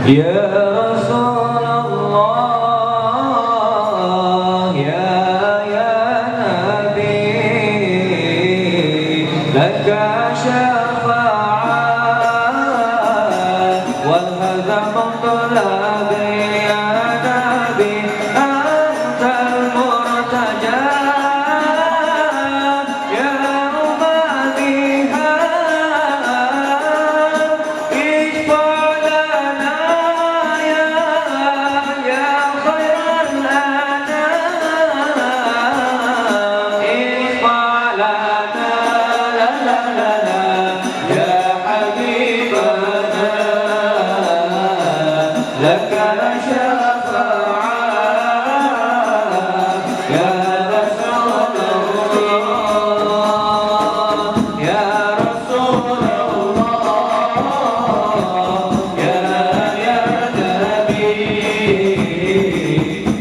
Ya Rasulullah, ya Nabi, laka syafa'at wal hadam talabi ya Nabi, antal murtaja ya umadiha isfalana ya khairan lana isfalana la la la la ya habibana laka syafa'at ya Rasulullah ya Rasulullah ya Nabi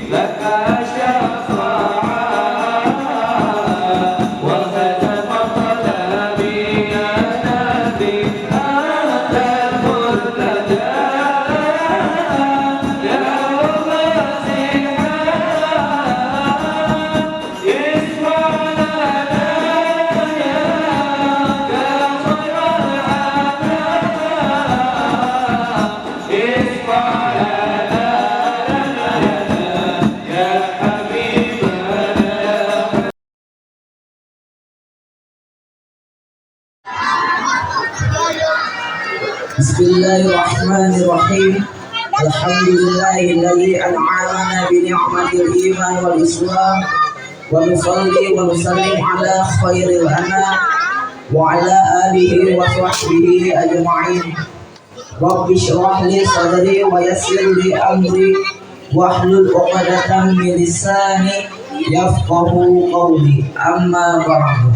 laka syafa'at wa hadama talabi ya Nabi antal murtaja ya Bismillahirrahmanirrahim. Alhamdulillahilladzi an'amana bi ni'matil iman wal islam wa nusalli wa nusallim ala khairil anam wa ala alihi wa sahbihi ajma'in. Rabbi shrah li sadri wa yassir li amri wahlul 'uqdatam min lisani yafqahu qawli. Amma ba'du.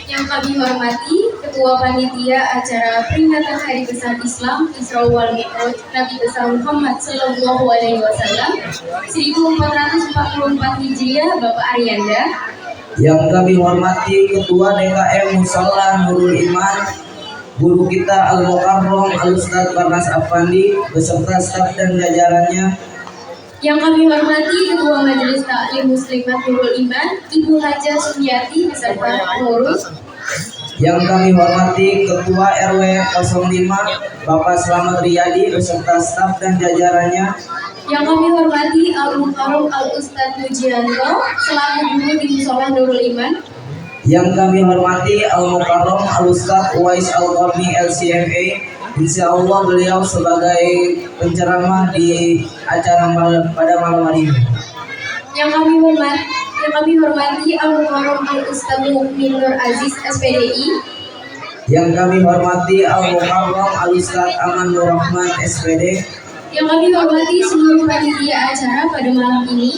Yang kami hormati Ketua Panitia Acara Peringatan Hari Besar Islam Isra wal Mi'raj Nabi besar Muhammad Sallallahu Alaihi Wasallam 1444 Hijriah Bapak Aryanda. Yang kami hormati Ketua DKM Musalla Nurul Iman, guru kita Al-Mukarram Al-Ustadz Barnas Affandi beserta staf dan jajarannya. Yang kami hormati Ketua Majelis Taklim Muslimat Nurul Iman Ibu Hajah Sunyati beserta pengurus. Yang kami hormati Ketua RW 05 Bapak Slamet Riyadi beserta staf dan jajarannya. Yang kami hormati Al-Mukarram Al-Ustadz Mujianto selaku guru di Mushola Nurul Iman. Yang kami hormati Al-Mukarram Al-Ustadz Uwais Al-Qarni LCMA. Insya Allah beliau sebagai penceramah di acara pada malam hari ini. Yang kami hormati Al-Mukarram Al-Ustadz Mukmin Nur Aziz SPDI. Yang kami hormati Al-Mukarram Al-Ustadz Aman Nur Rahman SPD. Yang kami hormati seluruh panitia acara pada malam ini.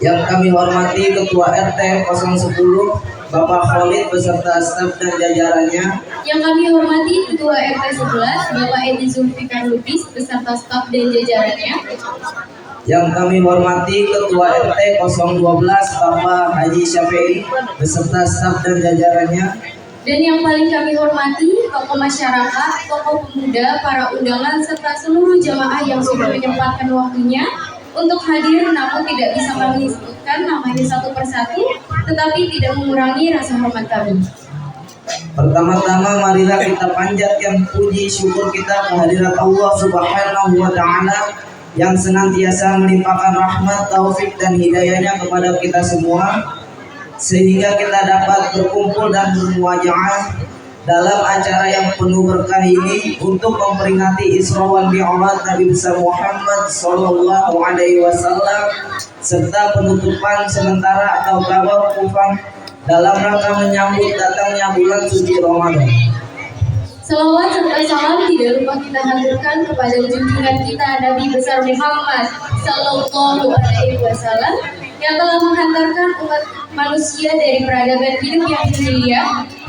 Yang kami hormati Ketua RT 010 Bapak Khalid beserta staf dan jajarannya. Yang kami hormati Ketua RT 11 Bapak Edi Zulfikar Lubis beserta staf dan jajarannya. Yang kami hormati Ketua RT 012 Bapak Haji Syafi'i beserta staf dan jajarannya. Dan yang paling kami hormati tokoh masyarakat, tokoh pemuda, para undangan serta seluruh jamaah yang sudah menyempatkan waktunya untuk hadir namun tidak bisa kami sebutkan namanya satu persatu, tetapi tidak mengurangi rasa hormat kami. Pertama-tama marilah kita panjatkan puji syukur kita kehadirat Allah Subhanahu wa Ta'ala yang senantiasa melimpahkan rahmat, taufik dan hidayahnya kepada kita semua, sehingga kita dapat berkumpul dan bermuaja'ah dalam acara yang penuh berkah ini untuk memperingati Isra wal Mi'raj Nabi besar Muhammad Sallallahu Alaihi Wasallam serta penutupan sementara atau tawafufan dalam rangka menyambut datangnya bulan suci Ramadan. Salawat serta salam tidak lupa kita haturkan kepada junjungan kita Nabi besar Muhammad Sallallahu Alaihi Wasallam yang telah menghantarkan umat manusia dari peradaban hidup yang mulia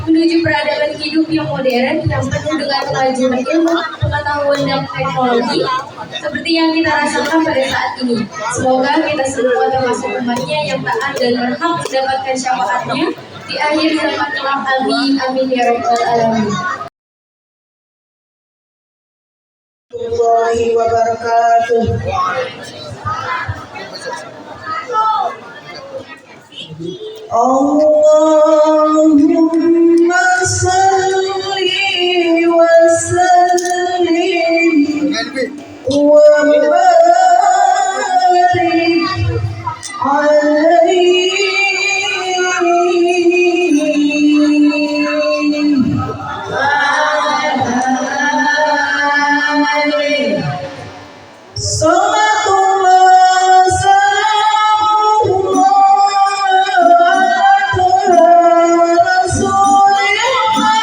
menuju peradaban hidup yang modern yang penuh dengan kemajuan ilmu, pengetahuan dan teknologi seperti yang kita rasakan pada saat ini. Semoga kita semua termasuk umatnya yang taat dan berhak mendapatkan syafaatnya di akhir zaman kelak. Amin amin ya rabbal alamin. warahmatullahi wabarakatuh. Allahumma salli wa sallim wa barik alaihi. Salatullah salamullah ala Rasulillah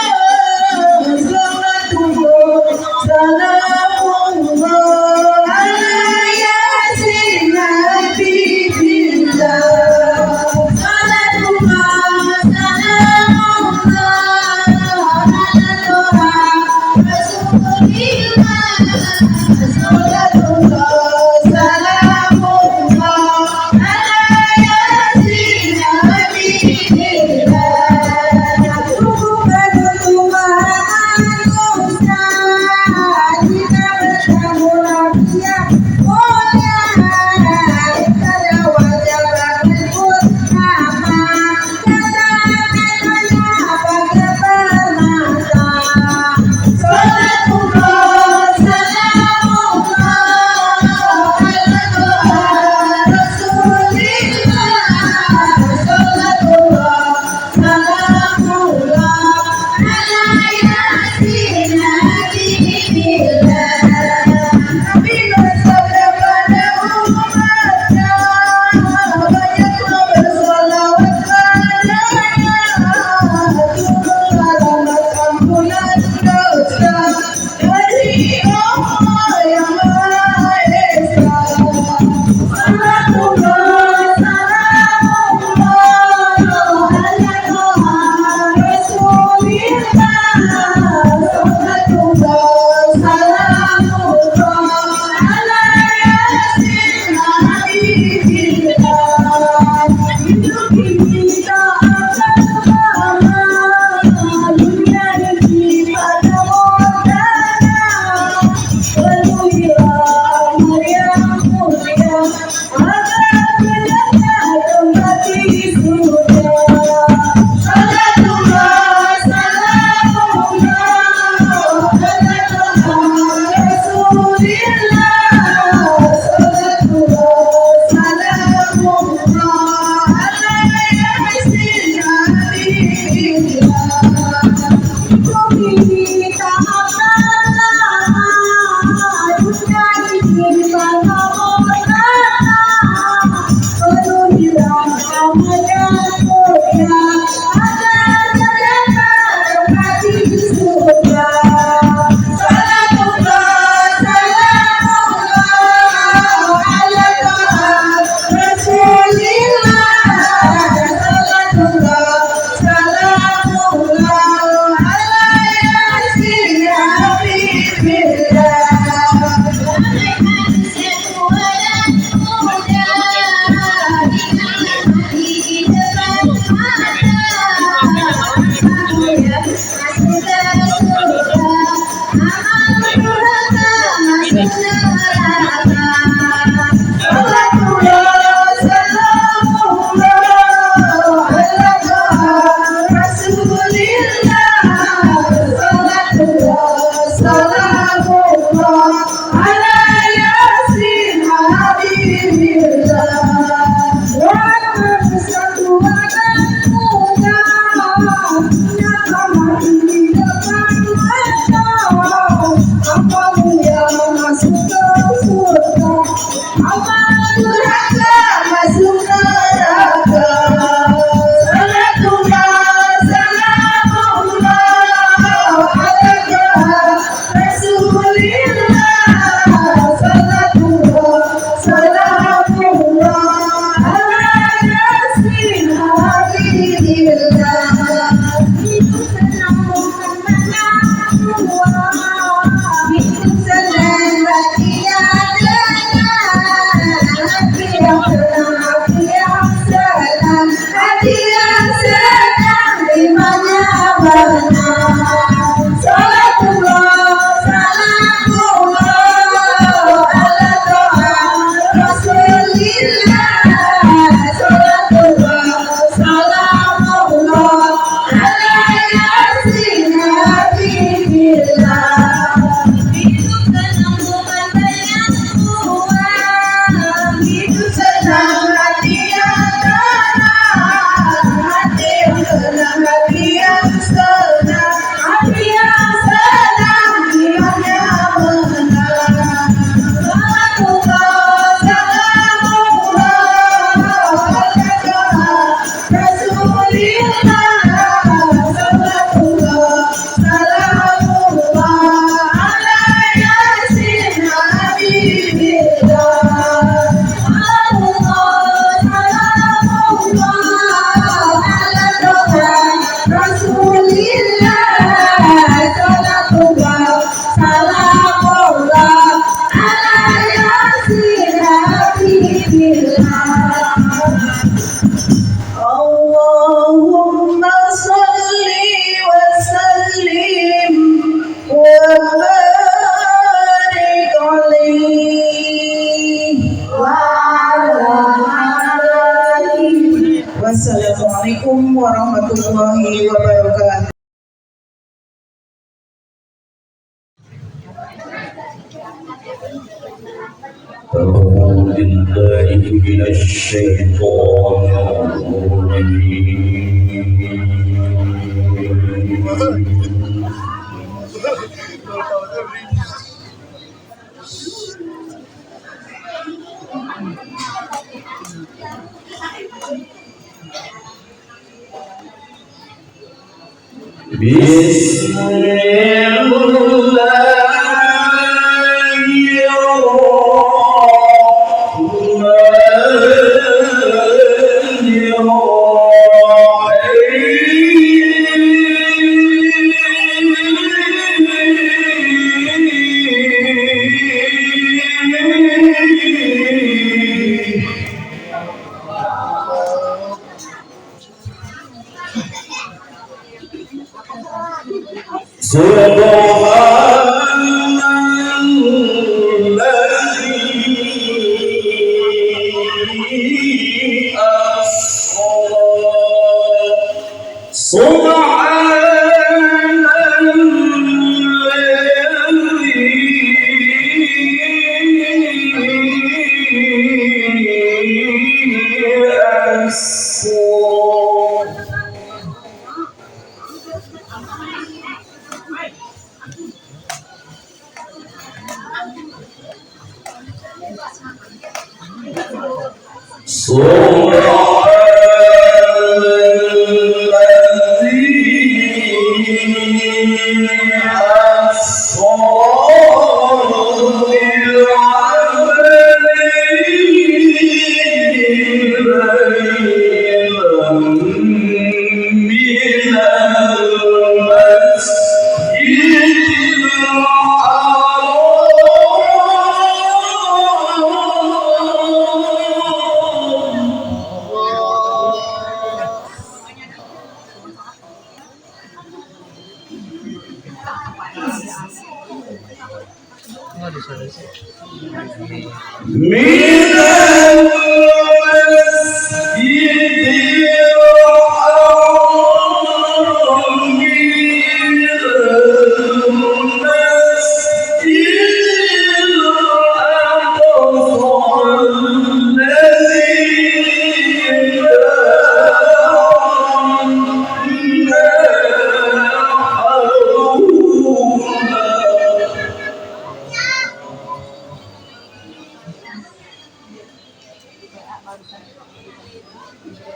Wassalamualaikum warahmatullahi wabarakatuh. أعوذ بالله من الشيطان الرجيم بسم الله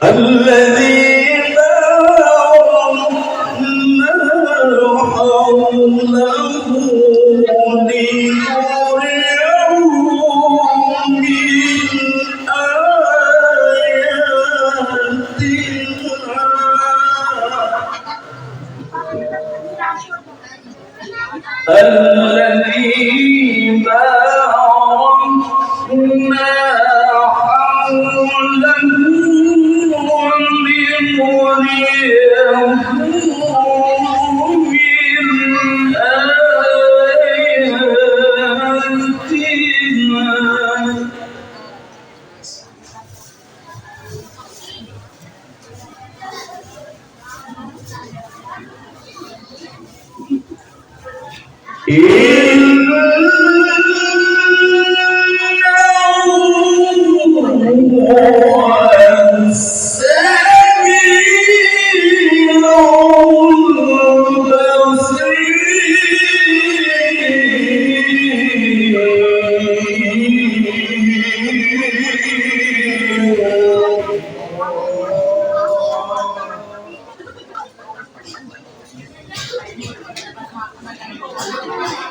الذي باركنا حوله لنريه من آياتنا الذي باركنا حوله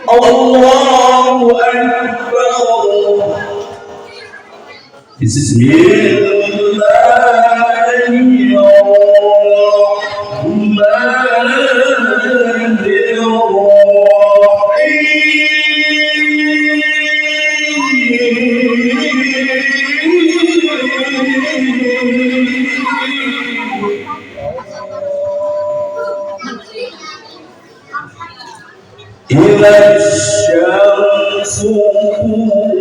Allahu Akbar. إذا الشمس كورت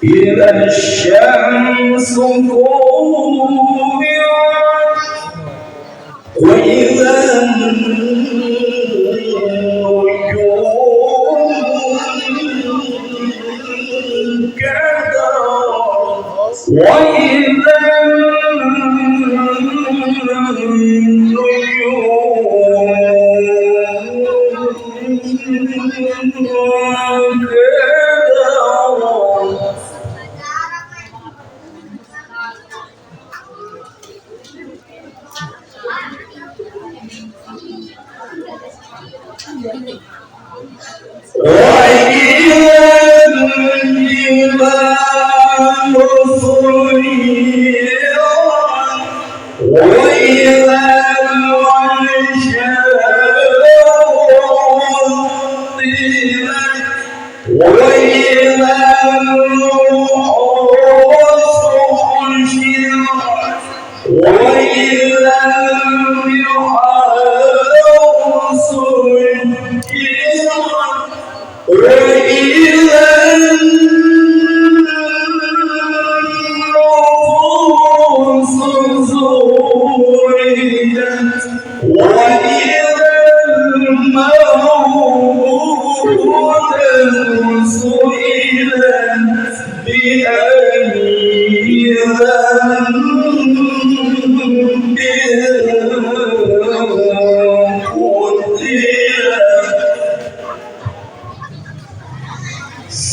إذا الشمس كورت وإذا النجوم كدرت وإذا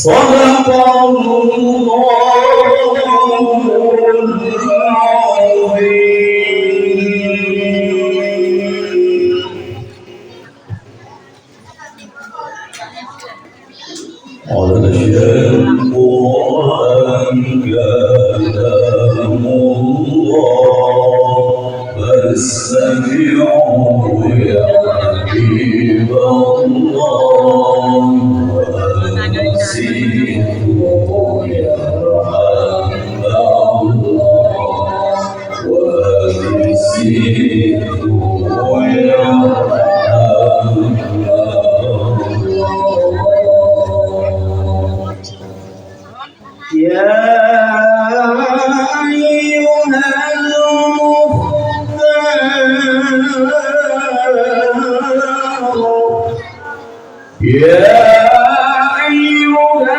صدق الله العظيم. القرآن كلام الله فاستمعوا يا حبيب الله وأنصتوا يا رحمن الله وأنصتوا يا رحمن يا أيها المختار يا أيها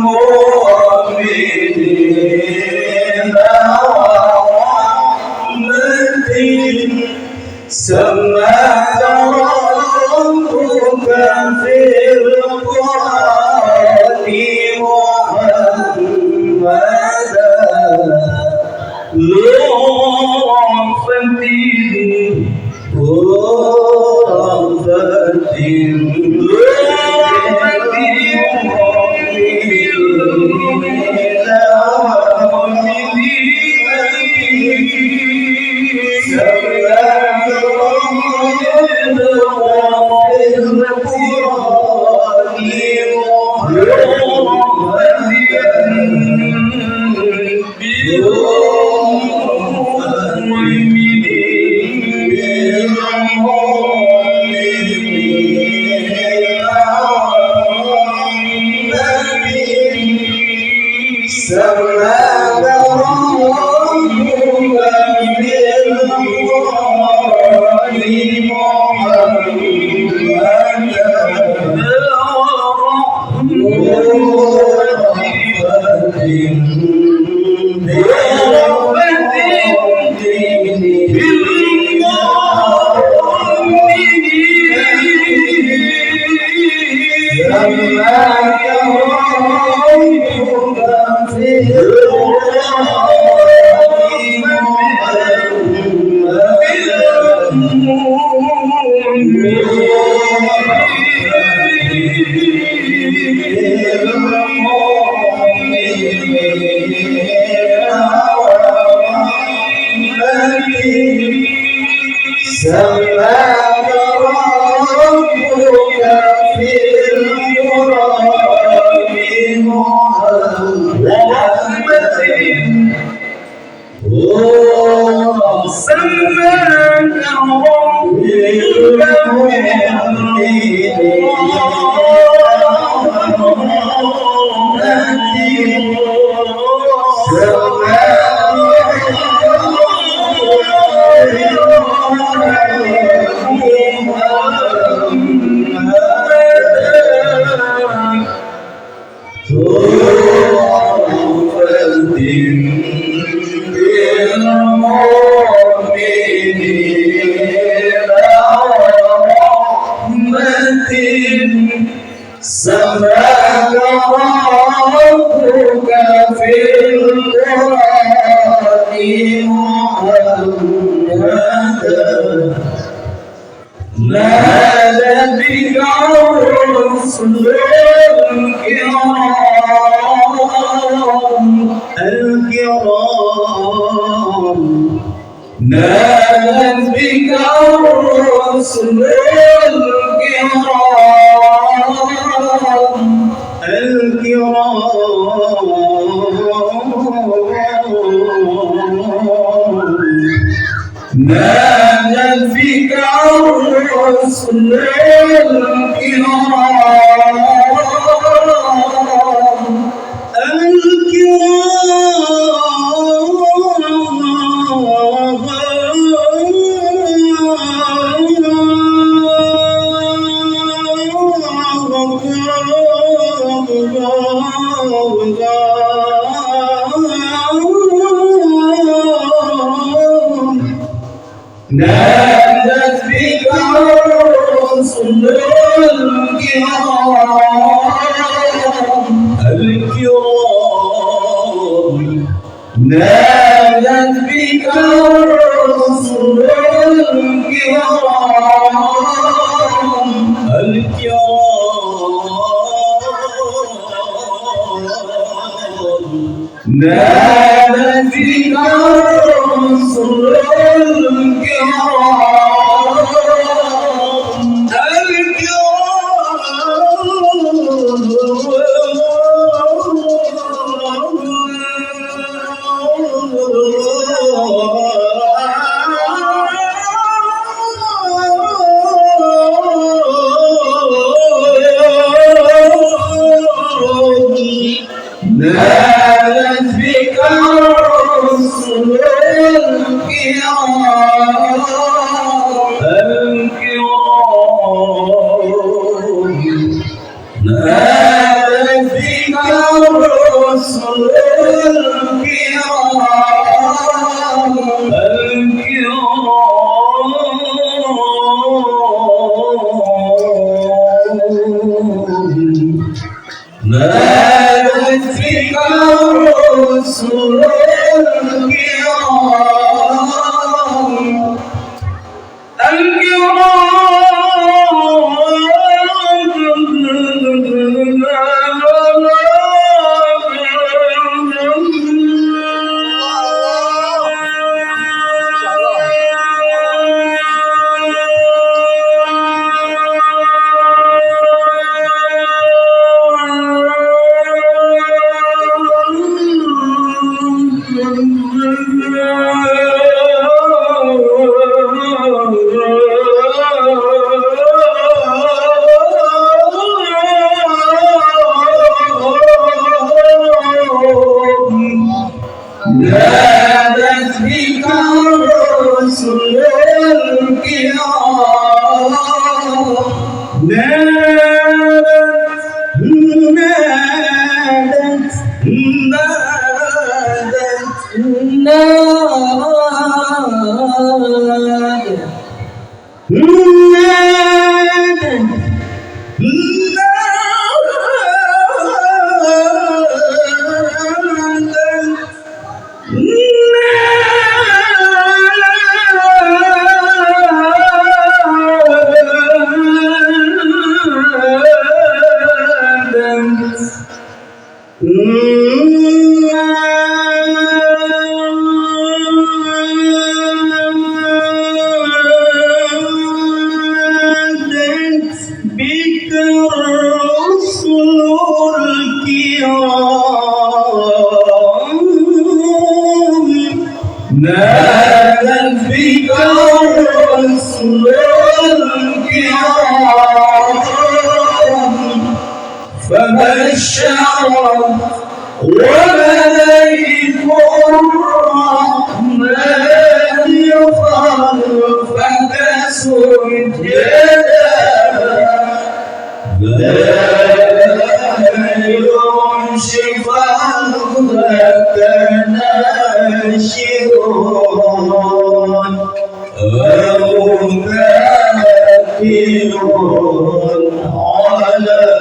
Lord, نادت بك الرسل الكرام فبشرت وملائك الرحمن خلفك سجدا لا ينشف لك ناشرون أو كافر على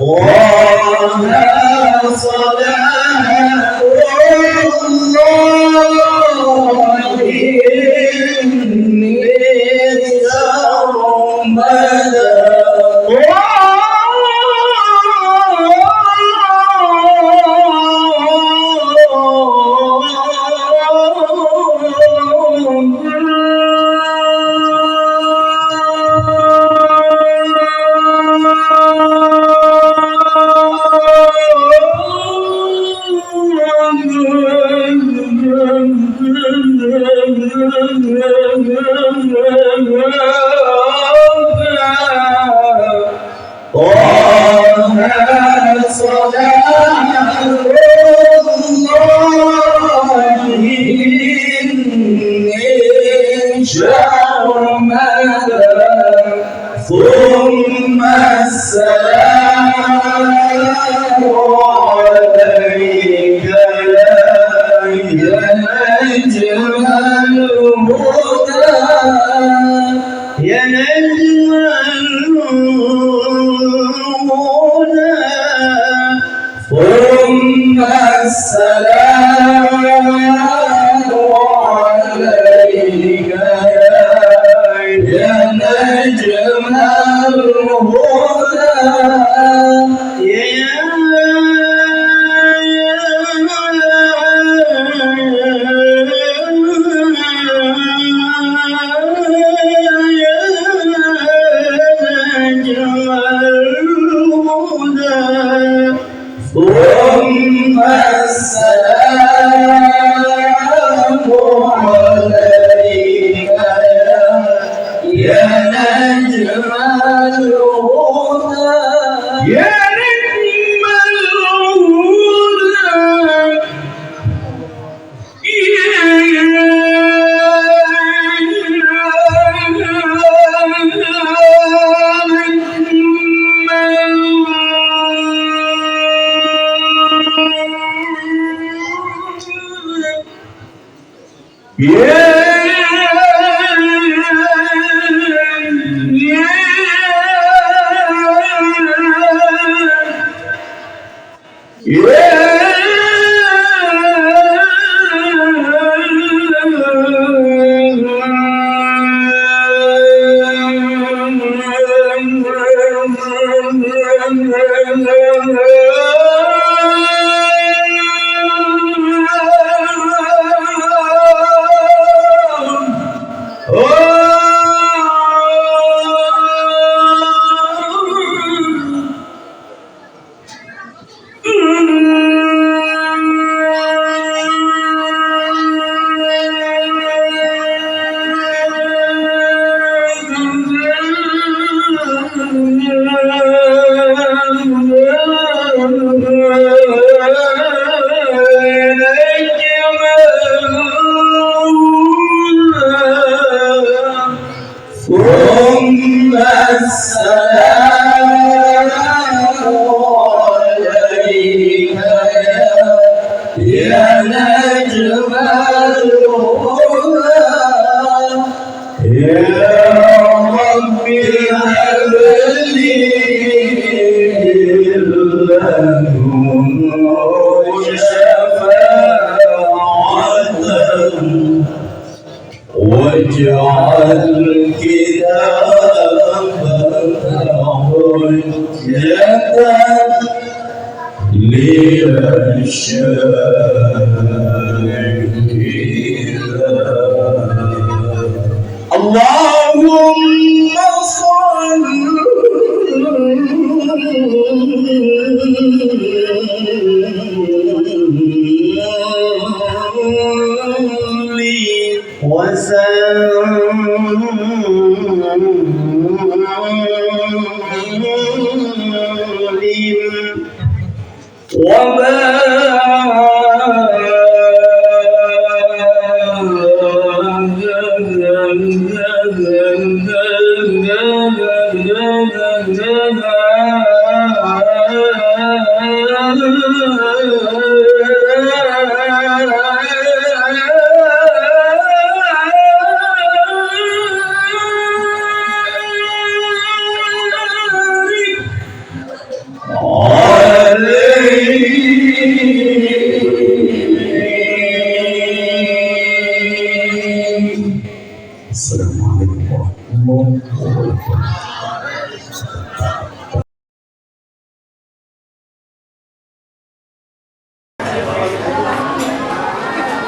صلاة الله إني سرمدا ثم السلام عليك يا نجم الهدى يا نجم الهدى ثم السلام عليك يا نجم الهدى ثم السلام عليك يا نجم الهدى يا نجم ثم السلام عليك يا نجم الهدى يا رب هب لي لدنك شفاعة واجعل كتابك حجة للشاهدين اللهم صل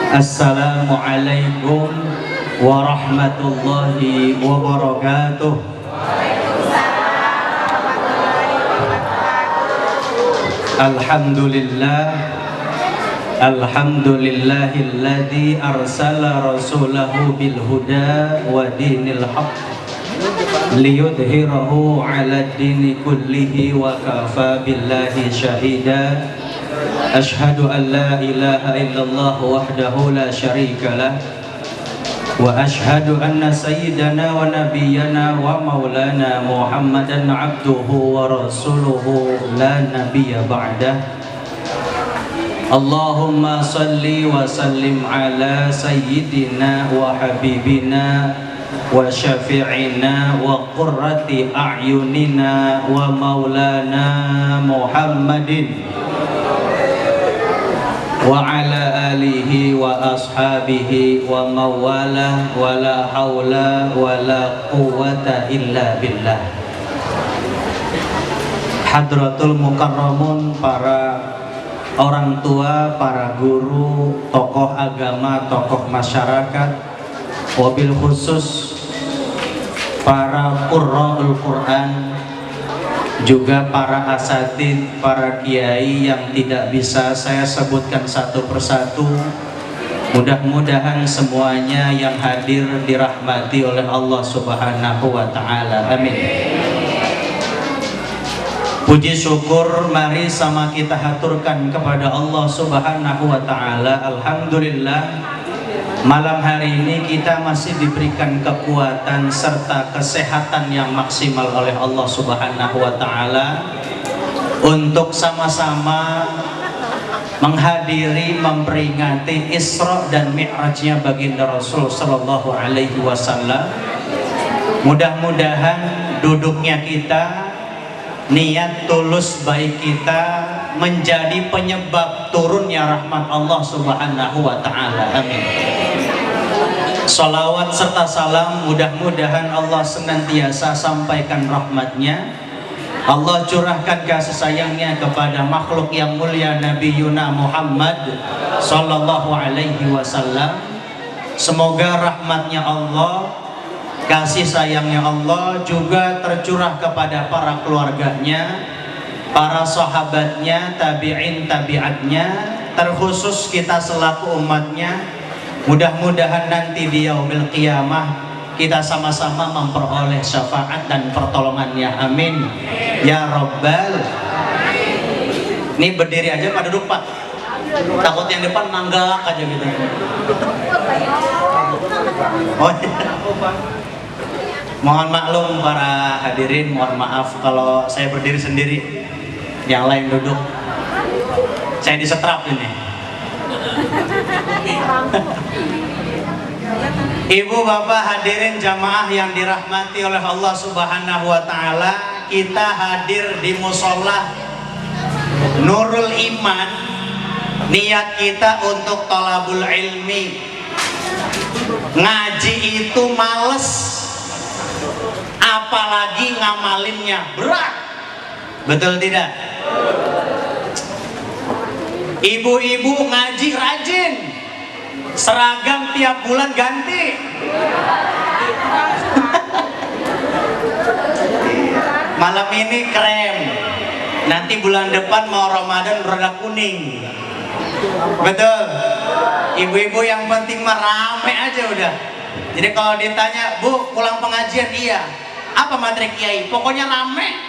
Assalamualaikum warahmatullahi wabarakatuh. Alhamdulillah, alhamdulillahilladzi arsala rasulahu bil huda wa dinil haqq liyudhhirahu 'ala ad-dini kullihi wa kafa billahi syahida. Asyhadu an la ilaha illallah wahdahu la syarika lah wa asyhadu anna sayyidana wa nabiyyana wa maulana Muhammadan abduhu wa rasuluhu la nabiyya ba'dah. Allahumma salli wa sallim ala sayyidina wa habibina wa syafi'ina wa qurrati a'yunina wa maulana Muhammadin wa ala alihi wa ashabihi wa mawala wa la hawla wa la quwwata illa billah. Hadratul mukarramun, para orang tua, para guru, tokoh agama, tokoh masyarakat, wabil khusus para qurra'ul Quran, juga para asatid, para kiai yang tidak bisa saya sebutkan satu persatu. Mudah-mudahan semuanya yang hadir dirahmati oleh Allah Subhanahu wa ta'ala. Amin. Puji syukur mari sama kita haturkan kepada Allah Subhanahu wa ta'ala. Alhamdulillah, malam hari ini kita masih diberikan kekuatan serta kesehatan yang maksimal oleh Allah Subhanahu wa ta'ala untuk sama-sama menghadiri, memperingati Isra dan Mi'rajnya baginda Rasul sallallahu alaihi wasallam. Mudah-mudahan duduknya kita, niat tulus baik kita menjadi penyebab turunnya rahmat Allah Subhanahu wa ta'ala. Amin. Salawat serta salam mudah-mudahan Allah senantiasa sampaikan rahmatnya, Allah curahkan kasih sayangnya kepada makhluk yang mulia Nabi Yuna Muhammad sallallahu alaihi wasallam. Semoga rahmatnya Allah, kasih sayangnya Allah juga tercurah kepada para keluarganya, para sahabatnya, tabi'in tabi'atnya, terkhusus kita selaku umatnya. Mudah-mudahan nanti di yaumil qiyamah kita sama-sama memperoleh syafaat dan pertolongannya. Amin ya rabbal. Ini berdiri aja pada duduk Pak, takut yang depan nanggak aja gitu. Oh, mohon maklum para hadirin, mohon maaf kalau saya berdiri sendiri, yang lain duduk. Saya disetrap ini. Ibu bapak hadirin jamaah yang dirahmati oleh Allah Subhanahu wa ta'ala, kita hadir di musola Nurul Iman. Niat kita untuk thalabul ilmi. Ngaji itu males, apalagi ngamalinnya berat. Betul tidak? Ibu-ibu ngaji rajin, seragam tiap bulan ganti. Malam ini krem, nanti bulan depan mau Ramadan berwarna kuning. Betul. Ibu-ibu yang penting mah rame aja udah. Jadi kalau ditanya, Bu pulang pengajian? Iya. Apa materi kiai? Pokoknya rame.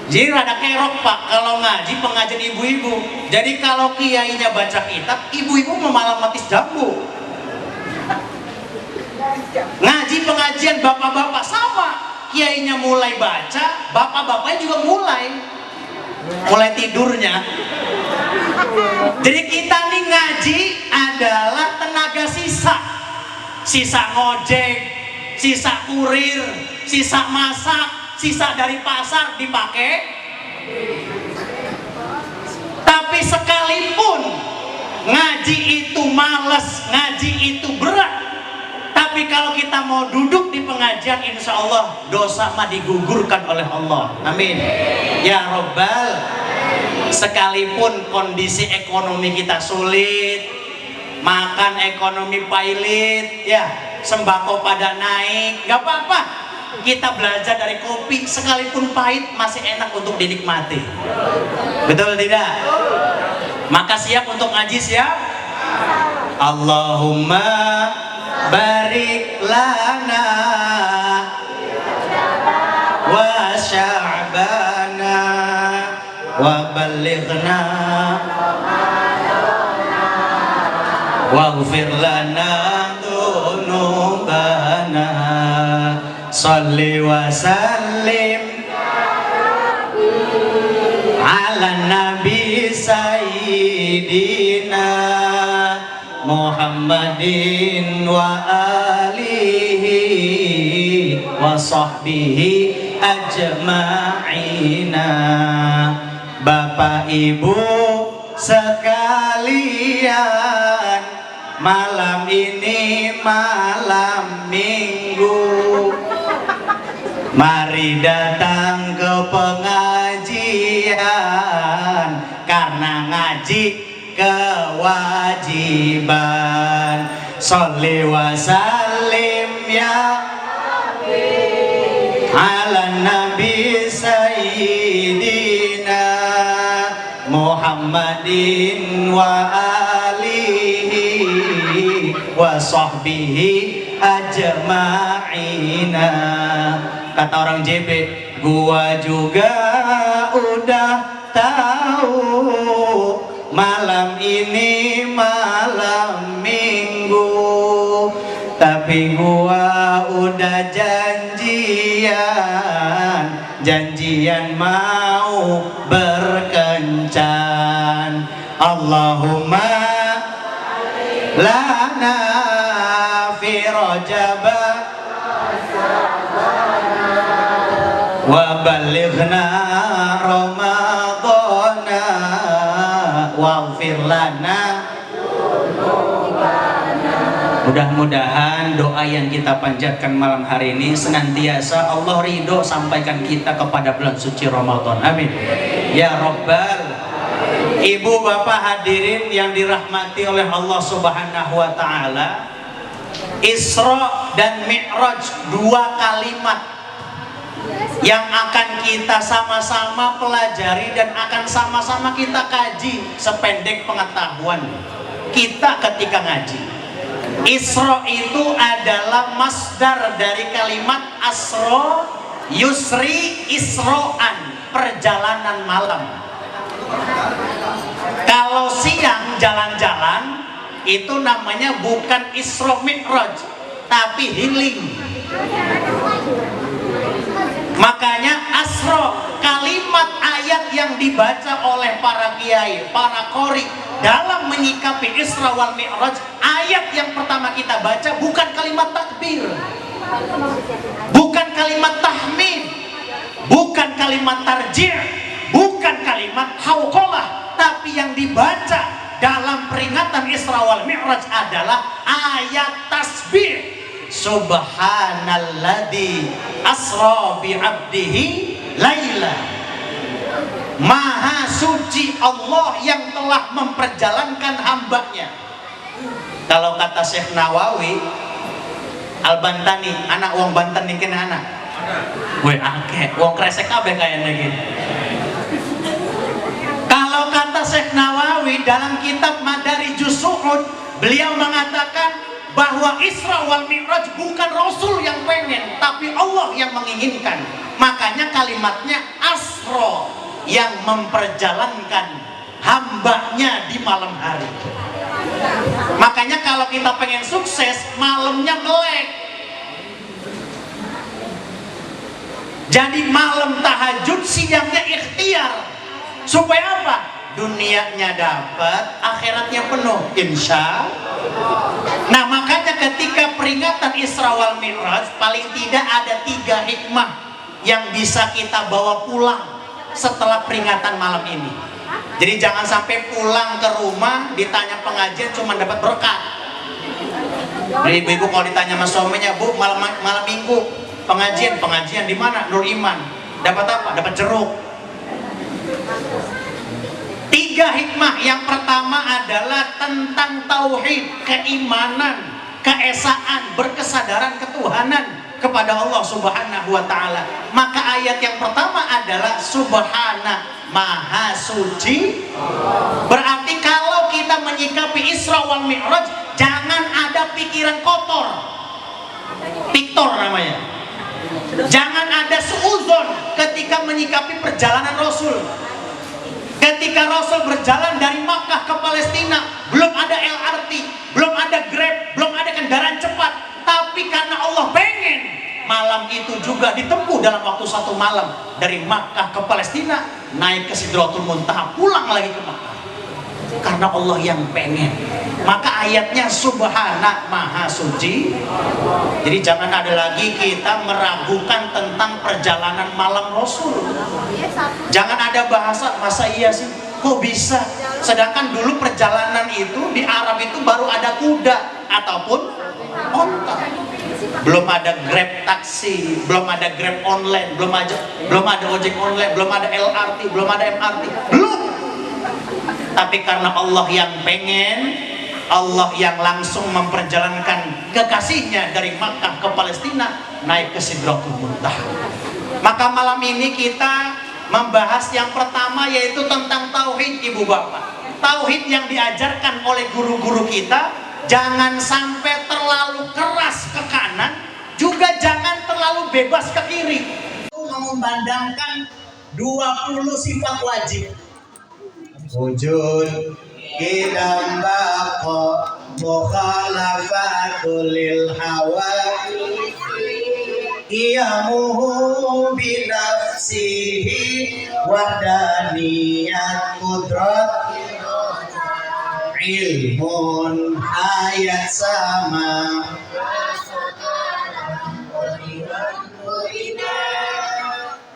Jadi rada kerok Pak kalau ngaji pengajian ibu-ibu. Jadi kalau kiainya baca kitab, ibu-ibu malah matis jambu. Ngaji pengajian bapak-bapak sama, kiainya mulai baca, bapak-bapaknya juga mulai tidurnya. Jadi kita nih ngaji adalah tenaga sisa ngojek, sisa kurir, sisa masak, sisa dari pasar dipakai. Tapi sekalipun ngaji itu malas, ngaji itu berat, tapi kalau kita mau duduk di pengajian, insya Allah dosa mah digugurkan oleh Allah. Amin ya robbal Sekalipun kondisi ekonomi kita sulit, makan ekonomi pailit, ya, sembako pada naik, nggak apa-apa. Kita belajar dari kopi, sekalipun pahit masih enak untuk dinikmati. Betul tidak? Maka siap untuk ngaji, siap? Allahumma barik lana wa sya'bana wa balighna waghfir lana dzunubana shalli wa sallim ala nabi sayyidina Muhammadin wa alihi wa sahbihi ajma'ina. Bapak Ibu sekalian, malam ini malam Minggu, mari datang ke pengajian, karena ngaji kewajiban. Sholli wa sallim ya ala nabi sayyidina Muhammadin wa alihi wa sahbihi ajma'ina. Kata orang JB, gua juga udah tahu malam ini malam Minggu, tapi gua udah janjian mau berkencan. Allahumma lana fi Rajab wa balighna Ramadhana waghfir lana. Mudah-mudahan doa yang kita panjatkan malam hari ini senantiasa Allah ridho sampaikan kita kepada bulan suci Ramadan. Amin ya Rabbal. Ibu bapak hadirin yang dirahmati oleh Allah Subhanahu wa ta'ala, Isra dan Mi'raj, dua kalimat yang akan kita sama-sama pelajari dan akan sama-sama kita kaji sependek pengetahuan kita ketika ngaji. Isra itu adalah masdar dari kalimat asro yusri isro'an, perjalanan malam. Kalau siang jalan-jalan itu namanya bukan Isra Mi'raj tapi healing. Makanya asro, kalimat ayat yang dibaca oleh para kiai, para qori dalam menyikapi Isra wal Mi'raj, ayat yang pertama kita baca bukan kalimat takbir, bukan kalimat tahmid, bukan kalimat tarjih, bukan kalimat hauqalah, tapi yang dibaca dalam peringatan Isra wal Mi'raj adalah ayat tasbih. Subhanalladzi asra bi 'abdihi laila. Maha suci Allah yang telah memperjalankan hambanya. Kalau kata Syekh Nawawi Al-Bantani, anak wong Banten nih kena anak. Weh akeh, wong kresek kabeh kayaknya gini. Kalau kata Syekh Nawawi dalam kitab Madarijus Su'ud, beliau mengatakan bahwa Isra wal Mi'raj bukan Rasul yang pengen, tapi Allah yang menginginkan. Makanya kalimatnya asro, yang memperjalankan hambanya di malam hari. Makanya kalau kita pengen sukses, malamnya melek. Jadi malam tahajud, siangnya ikhtiar. Supaya apa? Dunianya dapat, akhiratnya penuh, insya. Nah makanya ketika peringatan Isra wal Mi'raj, paling tidak ada 3 hikmah yang bisa kita bawa pulang setelah peringatan malam ini. Jadi jangan sampai pulang ke rumah ditanya pengajian cuma dapat berkat. Jadi ibu-ibu kalau ditanya sama suaminya, Bu, malam minggu pengajian di mana? Nur Iman. Dapat apa? Dapat jeruk. 3 hikmah. Yang pertama adalah tentang tauhid, keimanan, keesaan, berkesadaran ketuhanan kepada Allah Subhanahu wa taala. Maka ayat yang pertama adalah Subhana, Maha Suci. Berarti kalau kita menyikapi Isra wal Mi'raj, jangan ada pikiran kotor. Piktor namanya. Jangan ada suuzon ketika menyikapi perjalanan Rasul. Ketika Rasul berjalan dari Makkah ke Palestina, belum ada LRT, belum ada Grab, belum ada kendaraan cepat. Tapi karena Allah pengen, malam itu juga ditempuh dalam waktu 1 malam. Dari Makkah ke Palestina, naik ke Sidratul Muntaha, pulang lagi ke Makkah. Karena Allah yang pengen. Maka ayatnya Subhana, Maha Suci. Jadi jangan ada lagi kita meragukan tentang perjalanan malam Rasul. Jangan ada bahasa, masa iya sih, kok bisa? Sedangkan dulu perjalanan itu di Arab itu baru ada kuda ataupun onta. Belum ada Grab taksi, belum ada Grab online, belum ada ojek online, belum ada LRT, belum ada MRT, belum. Tapi karena Allah yang pengen, Allah yang langsung memperjalankan kekasihnya dari Makkah ke Palestina, naik ke Sidratul Muntaha. Maka malam ini kita membahas yang pertama, yaitu tentang tauhid, ibu bapak. Tauhid yang diajarkan oleh guru-guru kita, jangan sampai terlalu keras ke kanan, juga jangan terlalu bebas ke kiri. Memandangkan 20 sifat wajib. Wujud idam baqa mukhalafatul lil hawa qiyamuhu bi nafsihi wahdaniyat qudrat ilmun hayat sama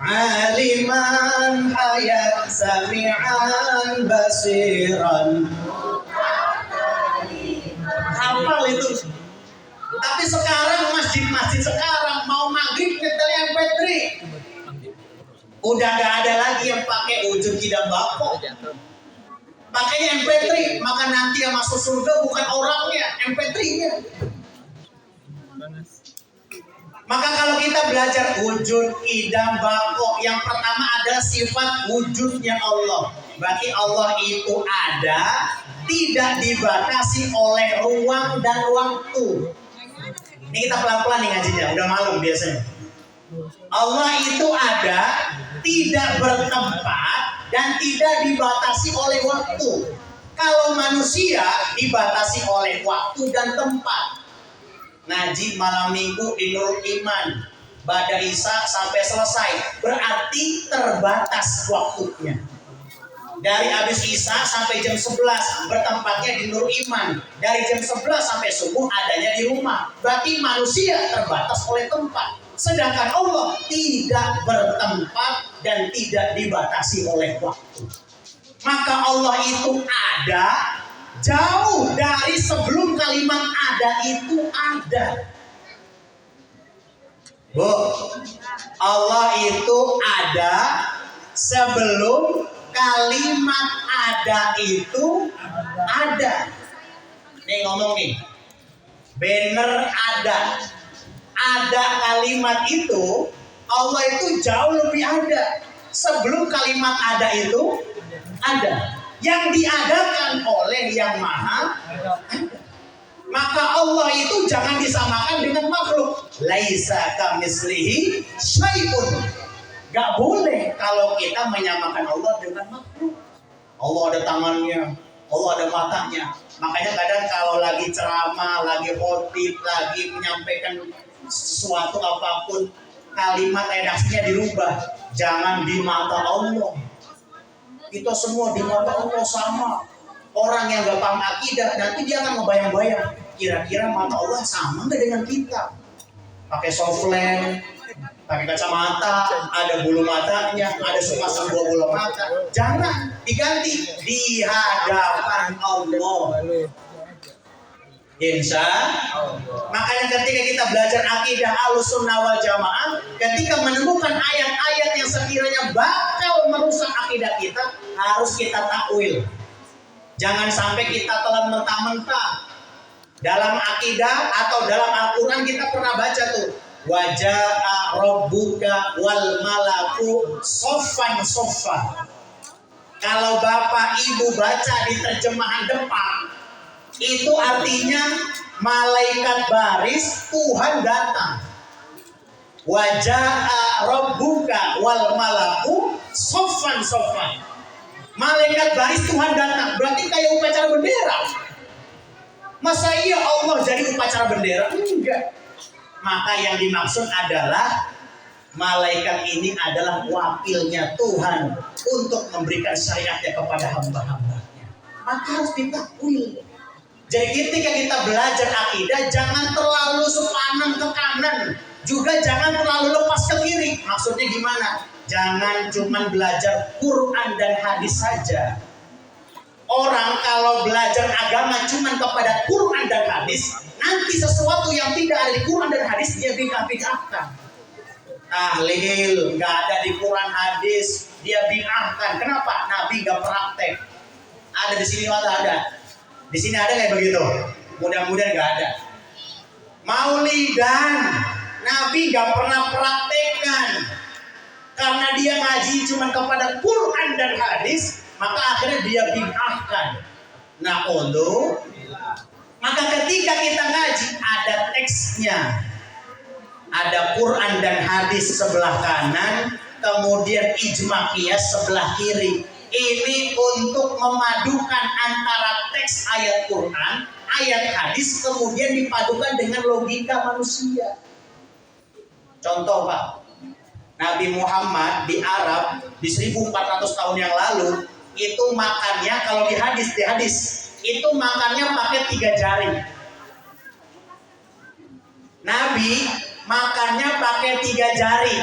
aliman hayat sami'an basiran. Hafal itu. Tapi sekarang masjid-masjid sekarang mau maghrib nyetel MP3. Udah gak ada lagi yang pakai wujud kidam bako. Pakainya MP3, maka nanti yang masuk surga bukan orangnya, MP3-nya. Maka kalau kita belajar wujud, idam, bako, yang pertama adalah sifat wujudnya Allah. Berarti Allah itu ada, tidak dibatasi oleh ruang dan waktu. Ini kita pelan-pelan nih ngajinya, udah malam biasanya. Allah itu ada, tidak bertempat, dan tidak dibatasi oleh waktu. Kalau manusia dibatasi oleh waktu dan tempat. Ngaji malam minggu di Nurul Iman, Ba'da Isya sampai selesai, berarti terbatas waktunya. Dari habis Isya sampai jam 11 bertempatnya di Nurul Iman. Dari jam 11 sampai subuh adanya di rumah. Berarti manusia terbatas oleh tempat. Sedangkan Allah tidak bertempat dan tidak dibatasi oleh waktu. Maka Allah itu ada jauh dari sebelum kalimat ada itu ada. Bu, Allah itu ada sebelum kalimat ada itu ada. Nih ngomong nih, banner ada. Ada kalimat itu, Allah itu jauh lebih ada. Sebelum kalimat ada itu ada. Yang diadakan oleh yang maha ada. Maka Allah itu jangan disamakan dengan makhluk. Laisa kamitslihi syai'un. Gak boleh kalau kita menyamakan Allah dengan makhluk. Allah ada tangannya, Allah ada matanya. Makanya kadang kalau lagi ceramah, lagi khotib, lagi menyampaikan sesuatu apapun, kalimat redaksinya dirubah. Jangan di mata Allah. Kita semua di mata Allah sama. Orang yang gak paham akidah, nanti dia akan ngebayang-bayang, kira-kira mata Allah sama gak dengan kita? Pakai soft lens, pakai kacamata, ada bulu matanya, ada sepasang 2 bulu mata. Jangan, diganti di hadapan Allah. Insya makanya ketika kita belajar akidah Ahlussunnah wal Jamaah, ketika menemukan ayat-ayat yang sekiranya bakal merusak akidah kita, harus kita takwil. Jangan sampai kita telan mentah-mentah. Dalam akidah atau dalam Al-Quran kita pernah baca tuh, waja'a rabbuka wal malaku soffan soffan. Kalau bapak ibu baca di terjemahan depan, itu artinya malaikat baris, Tuhan datang. Waja'a rabbuka wal malaku soffan soffan. Malaikat baris, Tuhan datang. Berarti kayak upacara bendera. Masa iya Allah jadi upacara bendera? Enggak. Maka yang dimaksud adalah malaikat ini adalah wakilnya Tuhan untuk memberikan syariatnya kepada hamba-hambanya. Maka harus ditakwil. Jadi ketika kita belajar akidah, jangan terlalu sepanang ke kanan, juga jangan terlalu lepas ke kiri. Maksudnya gimana? Jangan cuma belajar Quran dan hadis saja. Orang kalau belajar agama cuma kepada Quran dan hadis, nanti sesuatu yang tidak ada di Quran dan hadis dia bid'ah-bid'ahkan. Tahlil nggak ada di Quran hadis, dia bid'ahkan. Kenapa? Nabi nggak praktek. Ada di sini atau ada? Di sini ada kayak begitu? Mudah-mudahan nggak ada. Maulidan, Nabi nggak pernah praktekkan karena dia ngaji cuma kepada Quran dan hadis. Maka akhirnya dia bid'ahkan. Nah, maka ketika kita ngaji ada teksnya, ada Quran dan hadis sebelah kanan, kemudian ijma qiyas sebelah kiri. Ini untuk memadukan antara teks ayat Quran, ayat hadis, kemudian dipadukan dengan logika manusia. Contoh Pak, Nabi Muhammad di Arab di 1400 tahun yang lalu itu makannya, kalau di hadis itu makannya pakai 3 jari. Nabi makannya pakai 3 jari.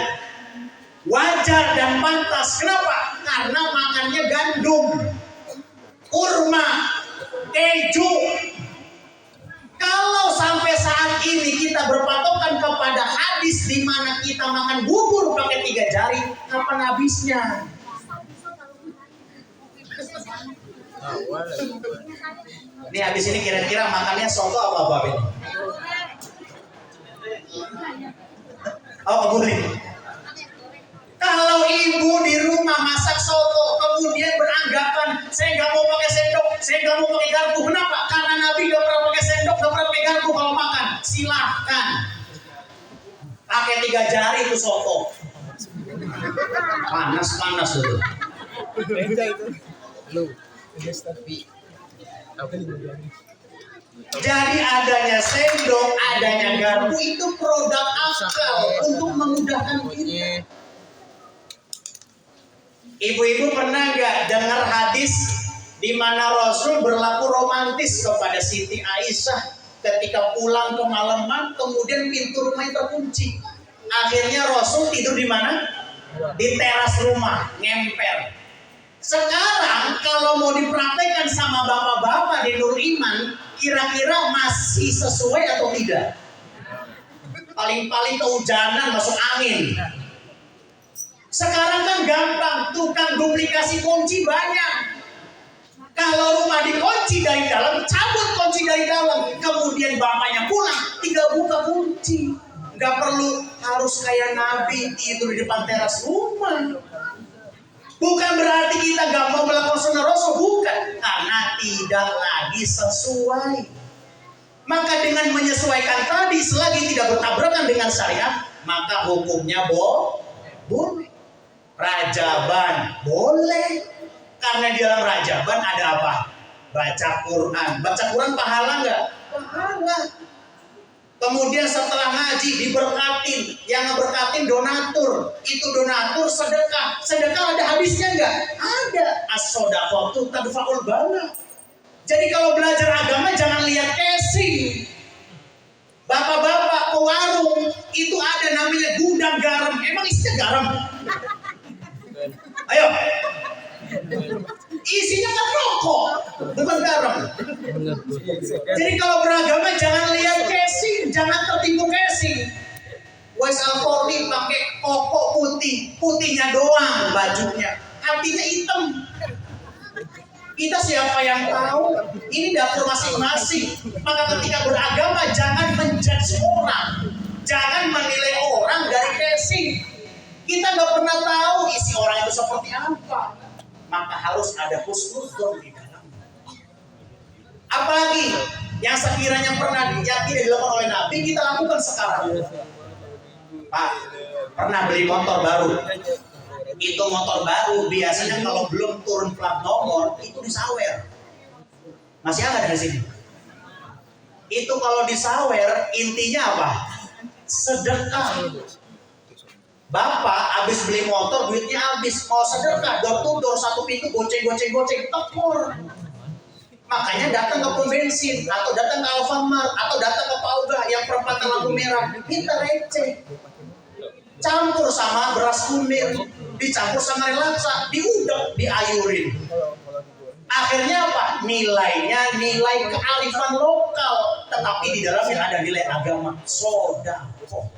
Wajar dan pantas. Kenapa? Karena makannya gandum, kurma, keju. Kalau sampai saat ini kita berpatokan kepada hadis di mana kita makan bubur pakai 3 jari, kapan habisnya? Ini habis ini kira-kira makannya soto apa ini? Oh, kebuli. Kalau ibu di rumah masak soto, kemudian beranggapan saya nggak mau pakai sendok, saya nggak mau pakai garpu. Kenapa? Karena Nabi nggak pernah pakai sendok, nggak pernah pakai garpu kalau makan. Silahkan pakai 3 jari itu soto. Panas itu. Jadi adanya sendok, adanya garpu itu produk akal untuk memudahkan kita. Ibu-ibu pernah nggak dengar hadis di mana Rasul berlaku romantis kepada Siti Aisyah ketika pulang kemalaman, kemudian pintu rumahnya terkunci. Akhirnya Rasul tidur di mana? Di teras rumah, ngemper. Sekarang kalau mau dipraktekkan sama bapak-bapak di Nur Iman, kira-kira masih sesuai atau tidak? Paling-paling kehujanan, masuk angin. Sekarang kan gampang, tukang duplikasi kunci banyak. Kalau rumah dikunci dari dalam, cabut kunci dari dalam. Kemudian bapaknya pulang, tinggal buka kunci. Gak perlu harus kayak Nabi tidur di depan teras rumah. Bukan berarti kita gak mau melakukan sunnah Rasul, bukan. Karena tidak lagi sesuai. Maka dengan menyesuaikan tadi, selagi tidak bertabrakan dengan syariat, maka hukumnya boleh. Rajaban boleh, karena di dalam rajaban ada apa? Baca Quran. Baca Quran pahala nggak? Pahala. Kemudian setelah ngaji diberkatin, yang ngeberkatin donatur. Itu donatur sedekah. Sedekah ada habisnya nggak? Ada. As-shodaqatu tadfa'ul bala. Jadi kalau belajar agama jangan lihat casing. Bapak-bapak ke warung itu ada namanya gudang garam. Emang isinya garam? Ayo, isinya kan rokok, bukan garam. Jadi kalau beragama jangan lihat casing, jangan tertipu casing. Wes Al-Qarni pakai koko putih, putihnya doang bajunya, hatinya hitam. Kita siapa yang tahu? Ini dapur masing-masing. Maka ketika beragama jangan menjudge orang, jangan menilai orang dari casing. Kita nggak pernah tahu isi orang itu seperti apa. Maka harus ada husnudzon di dalamnya. Apalagi yang sekiranya pernah yang tidak dilakukan oleh Nabi, kita lakukan sekarang. Pak, pernah beli motor baru? Itu motor baru biasanya kalau belum turun plat nomor itu disawer. Masih ada di sini. Itu kalau disawer intinya apa? Sedekah. Bapak habis beli motor duitnya habis, mau sedekah door to door satu pintu goceng tekor. Makanya datang ke pom bensin atau datang ke Alfamart atau datang ke Pauga yang perempatan lampu merah, minta receh. Campur sama beras kunir, dicampur sama relaksa, diudek, diayurin. Akhirnya apa? Nilainya nilai kearifan lokal, tetapi di dalamnya ada nilai agama. Sodako.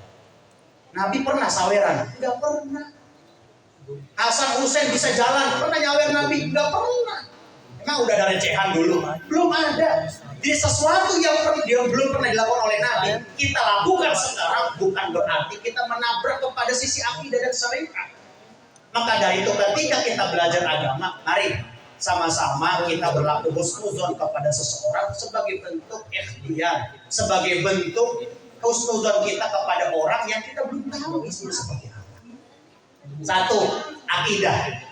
Nabi pernah saweran? Enggak pernah. Hasan Hussein bisa jalan, pernah nyawer Nabi? Enggak pernah. Emang udah ada recehan dulu? Belum ada. Jadi sesuatu yang belum pernah dilakukan oleh Nabi, kita lakukan sekarang bukan berarti kita menabrak kepada sisi akidah dan syariat. Maka dari itu ketika kita belajar agama, mari sama-sama kita berlaku husnuzon kepada seseorang sebagai bentuk ikhtiar, sebagai bentuk husnuzon kita kepada orang yang kita belum tahu isinya seperti apa. Satu, akidah.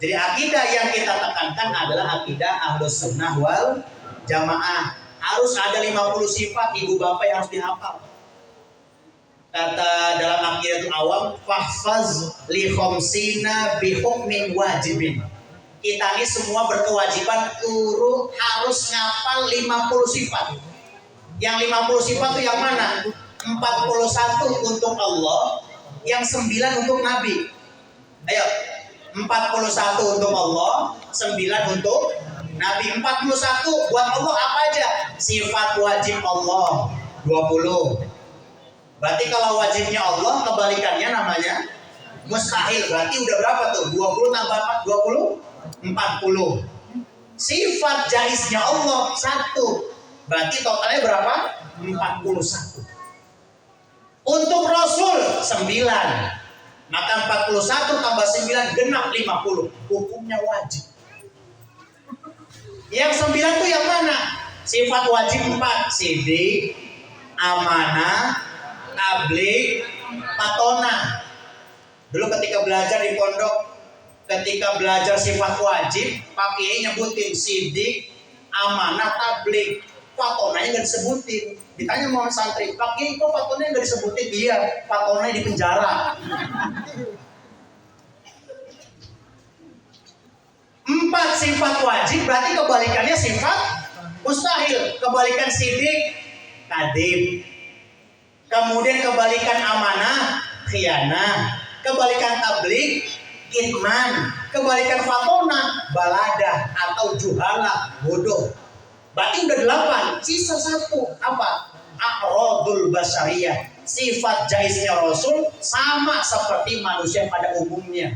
Jadi akidah yang kita tekankan adalah akidah Ahlus Sunnah wal Jamaah. Harus ada 50 sifat ibu bapak yang harus dihafal. Kata dalam akidah awam, fahfaz li khamsina bi hukmin wajibin. Kita ini semua berkewajiban harus ngapal 50 sifat. Yang 50 sifat itu yang mana? 41 untuk Allah, yang 9 untuk Nabi. Ayo, 41 untuk Allah, 9 untuk Nabi. 41 buat Allah apa aja? Sifat wajib Allah 20. Berarti kalau wajibnya Allah kebalikannya namanya mustahil. Berarti udah berapa tuh? 20 tambah 4, 20? 40. Sifat jaiznya Allah 1. Berarti totalnya berapa? 41. Untuk Rasul 9. Maka 41 tambah 9 genap 50. Hukumnya wajib. Yang 9 itu yang mana? Sifat wajib 4. Sidik, amanah, tabligh, patona. Dulu ketika belajar di pondok, ketika belajar sifat wajib, Pak Kiai nyebutin sidik, amanah, tabligh. Patonanya nggak disebutin. Ditanya mau santri, Pak Kiai kok patonanya nggak disebutin? Iya, patonanya di penjara. 4 sifat wajib berarti kebalikannya sifat mustahil. Kebalikan sidik, kadhib. Kemudian kebalikan amanah, khianah. Kebalikan tabligh, kitman. Kebalikan fatona, baladah atau juhala, bodoh. Berarti udah 8, sisa 1 apa? A'radul basyariyah. Sifat jaiznya Rasul sama seperti manusia pada umumnya.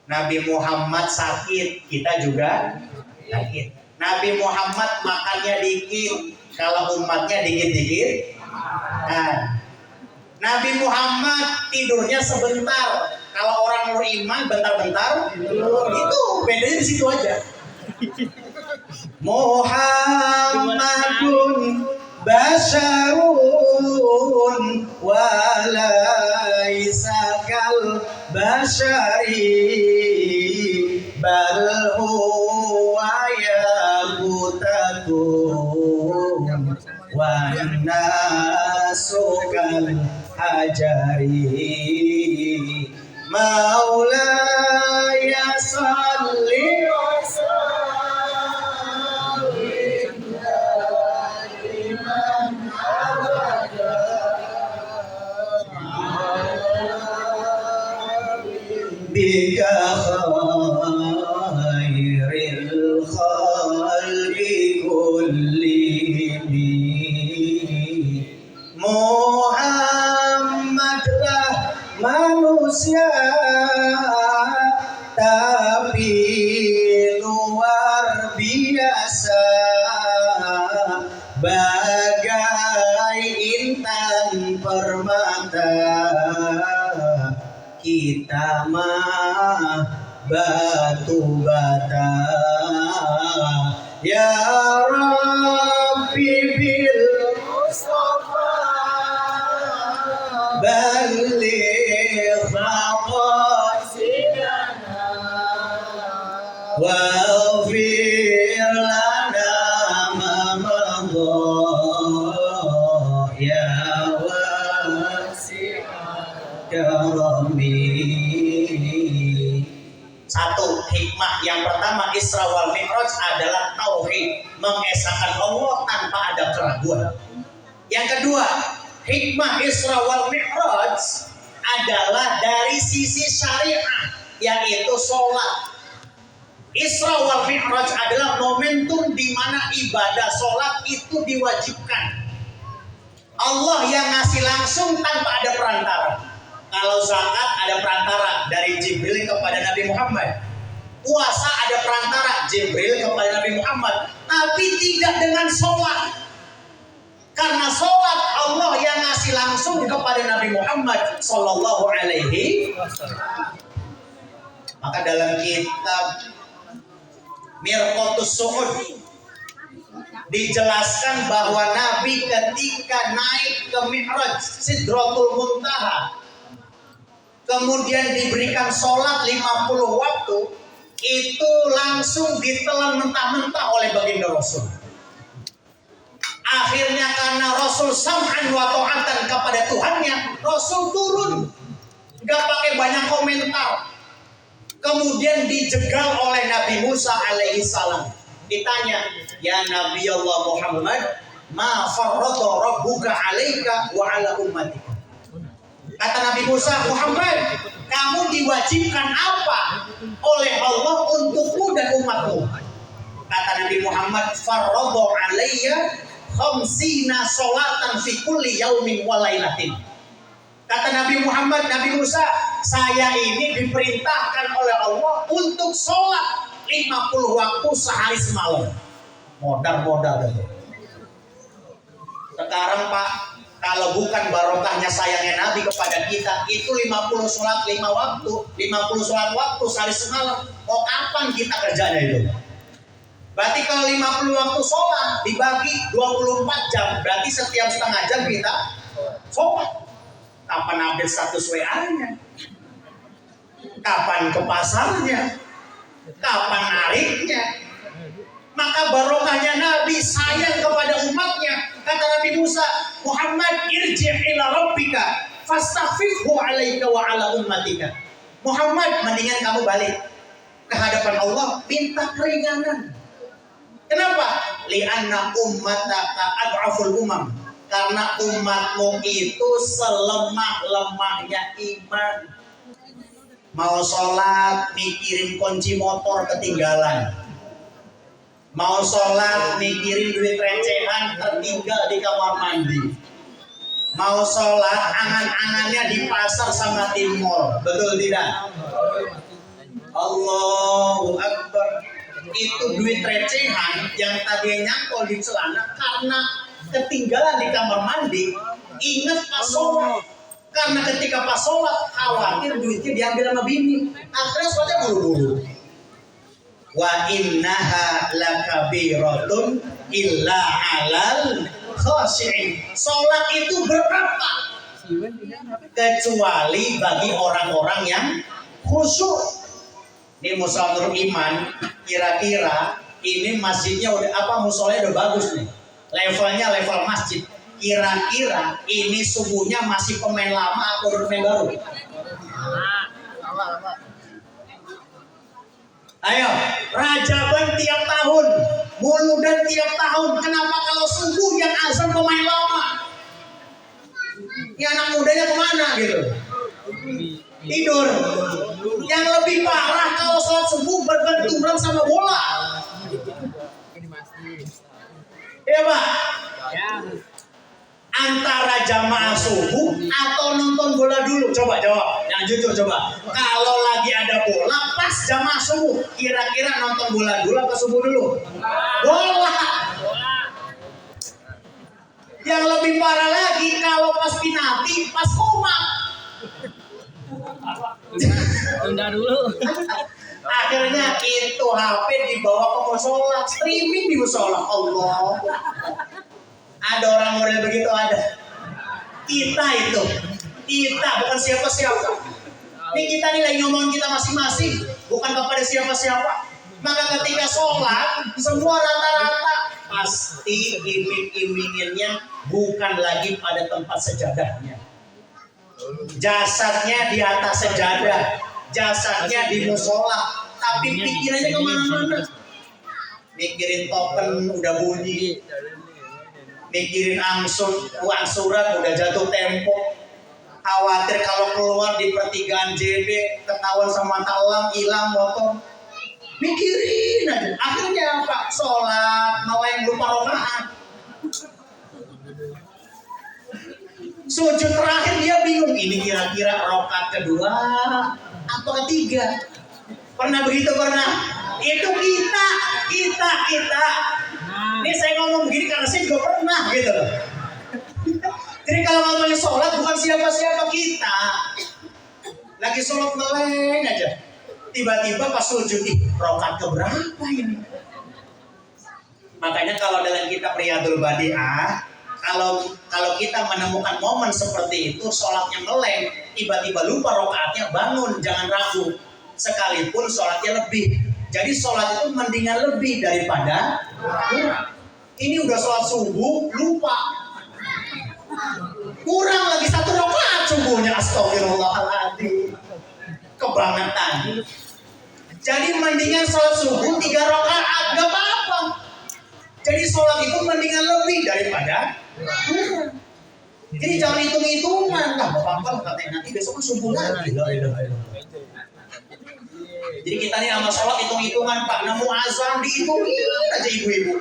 Nabi Muhammad sakit, kita juga sakit. Nabi Muhammad makannya dikit, kalau umatnya dikit-dikit. Nah, Nabi Muhammad tidurnya sebentar, kalau orang beriman bentar-bentar. Itu bedanya di situ aja. Muhammadun basyarun walaisa kal basyari bal huwa yaqutatun wan nasu kal hajari maulaya salli wa bika khairil khalqi kulli manusia, tapi luar biasa, bagai intan permata, kita mah batu bata. Ya Rabbi bil Mustafa balligh maqasidana waghfir lana ma madha ya wasi'al karami. Satu, hikmah yang pertama Isra wal Mi'raj adalah tauhid, mengesahkan Allah tanpa ada keraguan. Yang kedua, hikmah Isra wal Mi'raj adalah dari sisi syariah, yaitu sholat. Isra wal Mi'raj adalah momentum di mana ibadah sholat itu diwajibkan. Allah yang ngasih langsung tanpa ada perantara. Kalau zakat ada perantara dari Jibril kepada Nabi Muhammad. Puasa ada perantara Jibril kepada Nabi Muhammad. Tapi tidak dengan sholat. Karena sholat Allah yang ngasih langsung kepada Nabi Muhammad Sallallahu Alaihi Wasallam. Maka dalam kitab Mirqatus Su'ud dijelaskan bahwa Nabi ketika naik ke Mi'raj Sidratul Muntaha, kemudian diberikan sholat 50 waktu, itu langsung ditelan mentah-mentah oleh baginda Rasul. Akhirnya karena Rasul sam'an wa ta'atan kepada Tuhannya, Rasul turun, gak pakai banyak komentar. Kemudian dijegal oleh Nabi Musa alaihi salam. Ditanya, ya Nabi Allah Muhammad, ma farrada rabbuka alaika wa ala ummatika. Kata Nabi Musa, Muhammad, kamu diwajibkan apa oleh Allah untukmu dan umatmu? Kata Nabi Muhammad, farrada alayya khamsina sholatan fi kulli yaumin wa lailatin. Kata Nabi Muhammad, Nabi Musa, saya ini diperintahkan oleh Allah untuk sholat 50 waktu sehari semalam. Modal-modal gitu. Sekarang Pak, kalau bukan barokahnya sayangnya Nabi kepada kita, itu 50 sholat 5 waktu, 50 sholat waktu sehari semalam. Mau kapan kita kerjanya itu? Berarti kalau 50 waktu sholat dibagi 24 jam, berarti setiap setengah jam kita sholat. Kapan update status WA-nya? Kapan ke pasarnya? Kapan nariknya? Maka barokahnya Nabi sayang kepada umatnya. Kata Nabi Musa, Muhammad irji' ila rabbika fastaghfirhu 'alaika wa 'ala ummatika. Muhammad, mendingan kamu balik ke hadapan Allah, minta keringanan. Kenapa? Li'anna ummataka ad'aful umam. Karena umatmu itu selemah-lemahnya iman. Mau sholat mikirin kunci motor ketinggalan. Mau sholat mikirin duit recehan tertinggal di kamar mandi. Mau sholat angan-angannya di pasar sama di mall. Betul tidak? Allahu Akbar. Itu duit recehan yang tadinya nyangkol di celana karena ketinggalan di kamar mandi. Ingat pas sholat. Karena ketika pas sholat khawatir duitnya diambil sama bini. Akhirnya sholatnya buru-buru. Wa innaha lakabiratun illa alal khashi'in. Sholat itu berat kecuali bagi orang-orang yang khusyuk. Ini Musola Nur Iman, kira-kira ini masjidnya udah apa, musolanya udah bagus nih. Levelnya level masjid. Kira-kira ini subuhnya masih pemain lama atau pemain baru? Ayo, Rajaban tiap tahun, Muludan tiap tahun. Kenapa kalau subuh yang azan pemain lama? Ini anak mudanya kemana gitu? Tidur. Yang lebih parah kalau sholat subuh berbenturan sama bola. Iya Pak. Antara jamaah subuh atau nonton bola dulu? Coba jawab, yang jujur coba. Kalau lagi ada bola pas jamaah subuh, kira-kira nonton bola dulu atau subuh dulu? Bola. Yang lebih parah lagi kalau pas penalti, pas komat. Tunda dulu. Akhirnya itu HP dibawa ke musola, streaming di musola. Allah. Ada orang model begitu ada. Kita itu, kita bukan siapa-siapa. Ini kita nih lagi ngomongin kita masing-masing, bukan kepada siapa-siapa. Maka ketika sholat, semua rata-rata pasti iming-iminginnya bukan lagi pada tempat sejadahnya. Jasadnya di atas sejadah, jasadnya di musola, tapi pikirannya kemana-mana. Mikirin token udah bunyi, mikirin uang surat udah jatuh tempo, khawatir kalau keluar di pertigaan JB ketahuan sama talang, hilang motor. Mikirin aja. Akhirnya apa? Sholat malah yang lupa rokaat. Sujud terakhir dia bingung, ini kira-kira rokaat kedua atau ketiga. Pernah begitu? Pernah? Itu kita. Ini saya ngomong begini karena saya juga pernah gitu loh. Jadi kalau ngomongin sholat bukan siapa-siapa kita. Lagi sholat meleng aja. Tiba-tiba pas sujud, rokaat keberapa ini? Makanya kalau dalam kitab Riyadul Badi'ah, kalau kita menemukan momen seperti itu, sholatnya meleng, tiba-tiba lupa rokaatnya, bangun, jangan ragu. Sekalipun sholatnya lebih. Jadi sholat itu mendingan lebih daripada kurang. Ini udah sholat subuh, lupa. Kurang lagi 1 rokaat subuhnya, astagfirullahaladzim. Kebangetan. Jadi mendingan sholat subuh 3 rokaat, gak apa-apa. Jadi sholat itu mendingan lebih daripada kurang. Jadi jangan hitung-hitungan, gak apa-apa katanya nanti besok subuh lagi. Jadi kita nih sama sholat hitung-hitungan, Pak, nemu azan dihitungin aja ibu-ibu.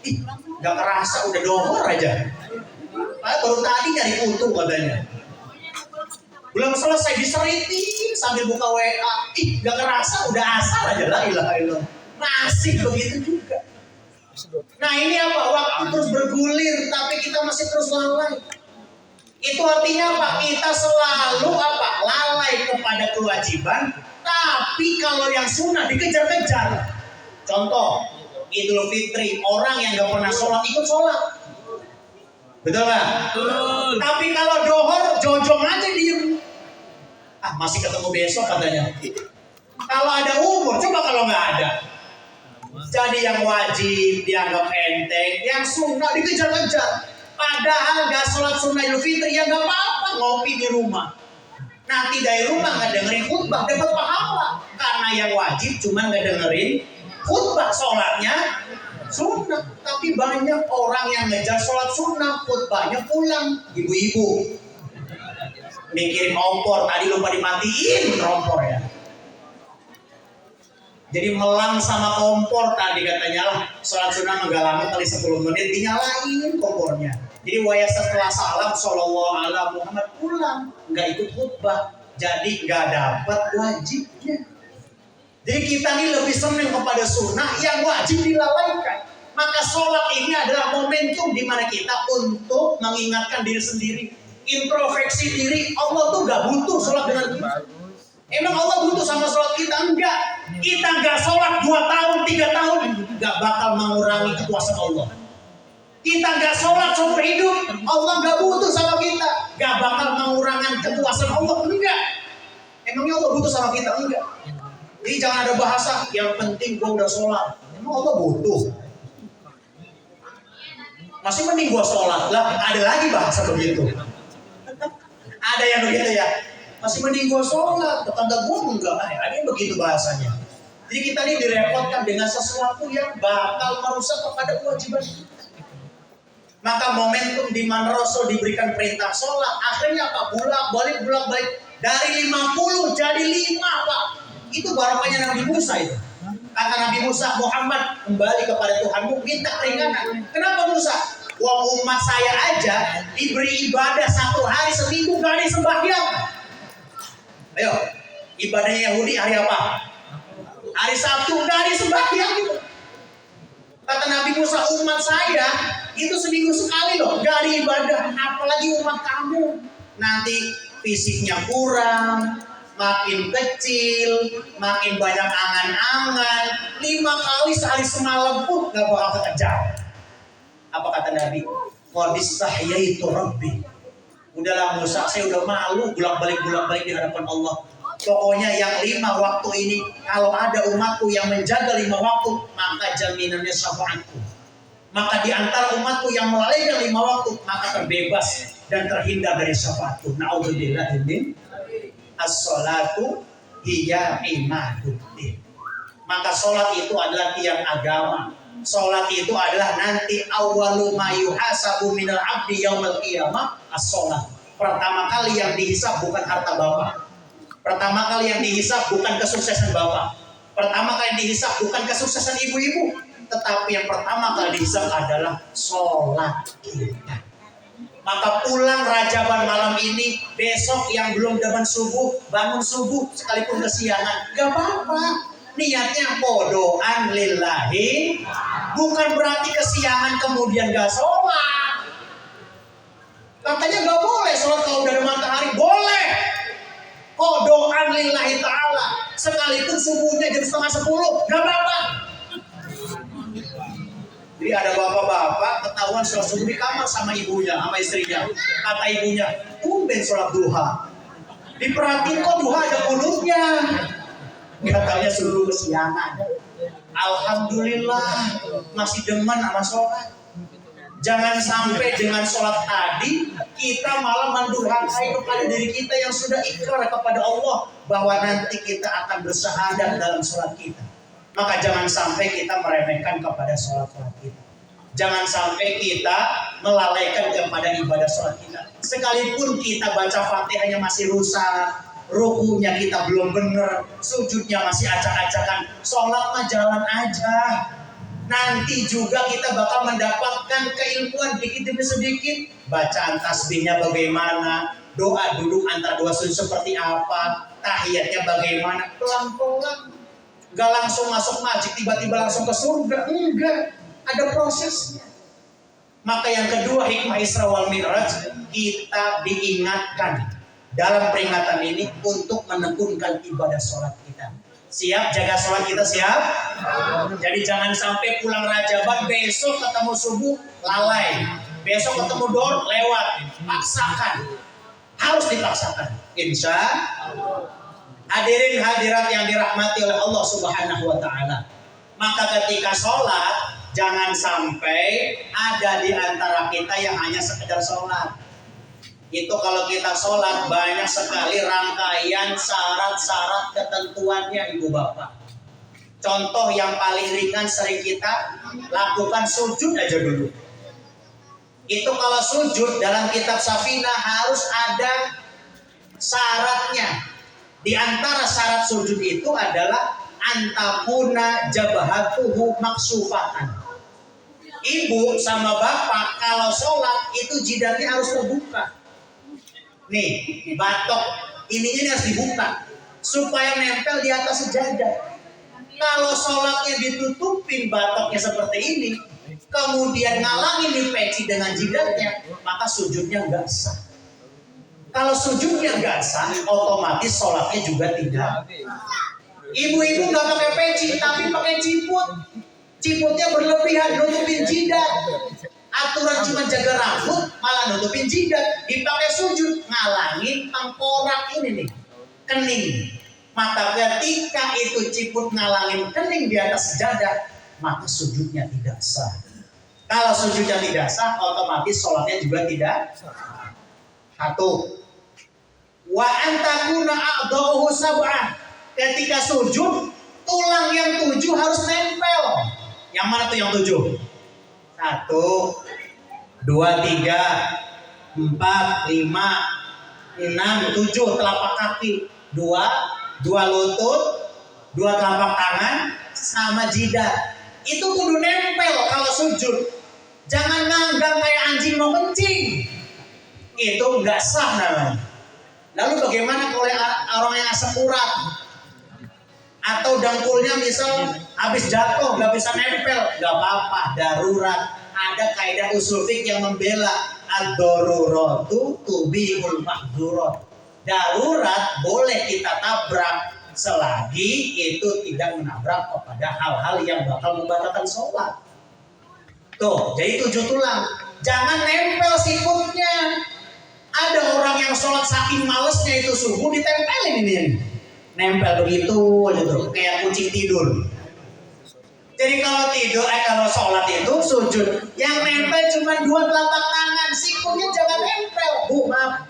Ih, gak kerasa udah dohor aja. Baru tadi nyari putu katanya. Belum selesai diseritin sambil buka WA. Ih, gak kerasa udah asar aja, la ilaha illallah. Masih begitu juga. Nah ini apa? Waktu terus bergulir tapi kita masih terus lalai. Itu artinya apa? Kita selalu apa? Lalai kepada kewajiban. Tapi kalau yang sunnah dikejar-kejar. Contoh, Idul Fitri, orang yang gak pernah sholat ikut sholat. Betul nggak? Betul. Tapi kalau dohor, jojong aja diem. Ah, masih ketemu besok katanya. Kalau ada umur, coba kalau nggak ada. Jadi yang wajib dianggap enteng, yang sunnah dikejar-kejar. Padahal nggak sholat sunnah Idul Fitri, ya nggak apa-apa ngopi di rumah. Nanti dari rumah nggak dengerin khutbah, dapat pahala. Karena yang wajib cuma nggak dengerin khutbah, sholatnya sunnah. Tapi banyak orang yang ngejar sholat sunnah, khutbahnya pulang. Ibu-ibu mikirin kompor, tadi lupa dimatiin kompor ya. Jadi melang sama kompor tadi katanya lah, sholat sunnah nggak lama kali 10 menit dinyalain kompornya. Jadi waya setelah salam sallallahu alaihi Muhammad pulang, nggak ikut khutbah, jadi nggak dapat wajibnya. Jadi kita ini lebih senang kepada sunnah yang wajib dilalaikan. Maka sholat ini adalah momentum di mana kita untuk mengingatkan diri sendiri, introspeksi diri. Allah tuh gak butuh sholat dengan kita. Emang Allah butuh sama sholat kita? Enggak. Kita gak sholat 2 tahun, 3 tahun, gak bakal mengurangi kekuasaan Allah. Kita gak sholat seumur hidup, Allah gak butuh sama kita, gak bakal mengurangi kekuasaan Allah. Enggak. Emangnya Allah butuh sama kita? Enggak. Jadi jangan ada bahasa yang penting gua udah sholat. Emang Allah butuh? Masih mending gua sholat lah. Ada lagi bahasa begitu. Ada yang begitu ya. Masih mending gua sholat. Tetangga gua enggak. Ada yang begitu bahasanya. Jadi kita ini direpotkan dengan sesuatu yang bakal merusak kepada kewajiban. Maka momentum di mana Rasul diberikan perintah sholat, akhirnya apa? Bolak-balik dari 50 jadi 5 Pak. Itu barokahnya Nabi Musa itu. Kata Nabi Musa, Muhammad kembali kepada Tuhanmu, minta keringanan. Kenapa Musa? Wong umat saya aja diberi ibadah 1 hari seminggu gak ada sembahyang. Ayo, ibadahnya Yahudi hari apa? Hari Sabtu gak ada sembahyang gitu. Kata Nabi Musa, umat saya itu seminggu sekali loh gak ada ibadah. Apalagi umat kamu. Nanti fisiknya kurang, makin kecil, makin banyak angan-angan. 5 kali sehari semalam pun gak bakal kekejar. Apa kata Nabi? Qadis sahyaitu rabbi. Udahlah Musa, saya udah malu bolak-balik di hadapan Allah. Pokoknya yang 5 waktu ini, kalau ada umatku yang menjaga 5 waktu, maka jaminannya syafaatku. Maka di antara umatku yang melalaikan 5 waktu, maka terbebas dan terhindar dari syafaatku. Na'udzubillah min as-salatu hiya imaduddin. Maka sholat itu adalah tiang agama. Sholat itu adalah nanti awwalu ma yuhasabu minal abdi yaumil qiyamah as-sholat. Pertama kali yang dihisab bukan harta bapak. Pertama kali yang dihisab bukan kesuksesan bapak. Pertama kali dihisab bukan kesuksesan ibu-ibu. Tetapi yang pertama kali dihisab adalah sholat kita. Maka pulang rajaban malam ini, besok yang belum subuh, bangun subuh sekalipun kesiangan, gak apa-apa. Niatnya podoan lillahi, bukan berarti kesiangan kemudian gak sholat. Katanya gak boleh sholat kalau udah ada matahari. Boleh. Podoan lillahi ta'ala, sekalipun subuhnya jam 9:30, gak apa-apa. Jadi ada bapak-bapak ketahuan sholat subuh di kamar sama ibunya, sama istrinya. Kata ibunya, tumben sholat duha. Diperhatiin kok duha ada kulutnya. Katanya suruh kesiangan. Alhamdulillah masih demen sama sholat. Jangan sampai dengan sholat tadi kita malah mendurhakai kepada diri kita yang sudah ikrar kepada Allah bahwa nanti kita akan bersyahadat dalam sholat kita. Maka jangan sampai kita meremehkan kepada sholat kita. Jangan sampai kita melalaikan kepada ibadah sholat kita. Sekalipun kita baca Fatihahnya masih rusak, rukunya kita belum benar, sujudnya masih acak-acakan, sholat mah jalan aja. Nanti juga kita bakal mendapatkan keilmuan dikit demi sedikit. Bacaan tasbihnya bagaimana, doa duduk antara 2 sujud seperti apa, tahiyatnya bagaimana, pelan-pelan. Gak langsung masuk masjid tiba-tiba langsung ke surga, enggak, ada prosesnya. Maka yang kedua, hikmah Isra wal Mi'raj, kita diingatkan dalam peringatan ini untuk menekunkan ibadah sholat kita. Siap jaga sholat kita, siap? Jadi jangan sampai pulang rajaban besok ketemu subuh lalai, besok ketemu dor lewat. Paksakan, harus dipaksakan. Insya Allah. Hadirin hadirat yang dirahmati oleh Allah Subhanahu wa Ta'ala. Maka ketika sholat, jangan sampai ada di antara kita yang hanya sekedar sholat. Itu kalau kita sholat banyak sekali rangkaian syarat-syarat ketentuannya ibu bapak. Contoh yang paling ringan sering kita lakukan, sujud aja dulu. Itu kalau sujud dalam kitab Safinah harus ada syaratnya. Di antara syarat sujud itu adalah antakuna jabahatuhu maksufatan. Ibu sama bapak kalau sholat itu jidatnya harus terbuka. Nih, batok ininya harus dibuka supaya nempel di atas sejadah. Kalau sholatnya ditutupin batoknya seperti ini, kemudian ngalangin di peci dengan jidatnya, maka sujudnya nggak sah. Kalau sujudnya nggak sah, otomatis sholatnya juga tidak. Ibu-ibu nggak pakai peci, tapi pakai ciput. Ciputnya berlebihan, nutupin jidat. Aturan cuma jaga rambut, malah nutupin jidat. Dipakai sujud, ngalangin tengkorak ini nih, kening. Maka ketika itu ciput ngalangin kening di atas sejadah, maka sujudnya tidak sah. Kalau sujudnya tidak sah, otomatis sholatnya juga tidak sah. Satu, wa antakuna a'dha'uhu sab'ah. Ketika sujud, tulang yang 7 harus nempel. Yang mana tuh yang 7? 1, 2, 3, 4, 5, 6, 7 telapak kaki, 2 lutut, 2 telapak tangan, sama jidat. Itu kudu nempel kalau sujud. Jangan nganggang kayak anjing mau kencing. Itu nggak sah namanya. Lalu bagaimana kalau orang yang asam urat atau dengkulnya misal habis jatuh nggak bisa nempel, nggak apa-apa, darurat. Ada kaidah usul fiqh yang membela ad-daruratu tubihul mahdurat. Darurat boleh kita tabrak selagi itu tidak menabrak kepada hal-hal yang bakal membatalkan sholat. Tuh, jadi 7 tulang. Jangan nempel sikutnya. Ada orang yang sholat saking malesnya itu subuh ditempelin ini. Nempel begitu aja tuh, kayak kucing tidur. Jadi kalau sholat itu sujud, yang nempel cuma 2 telapak tangan, sikutnya jangan nempel. Bu, maaf.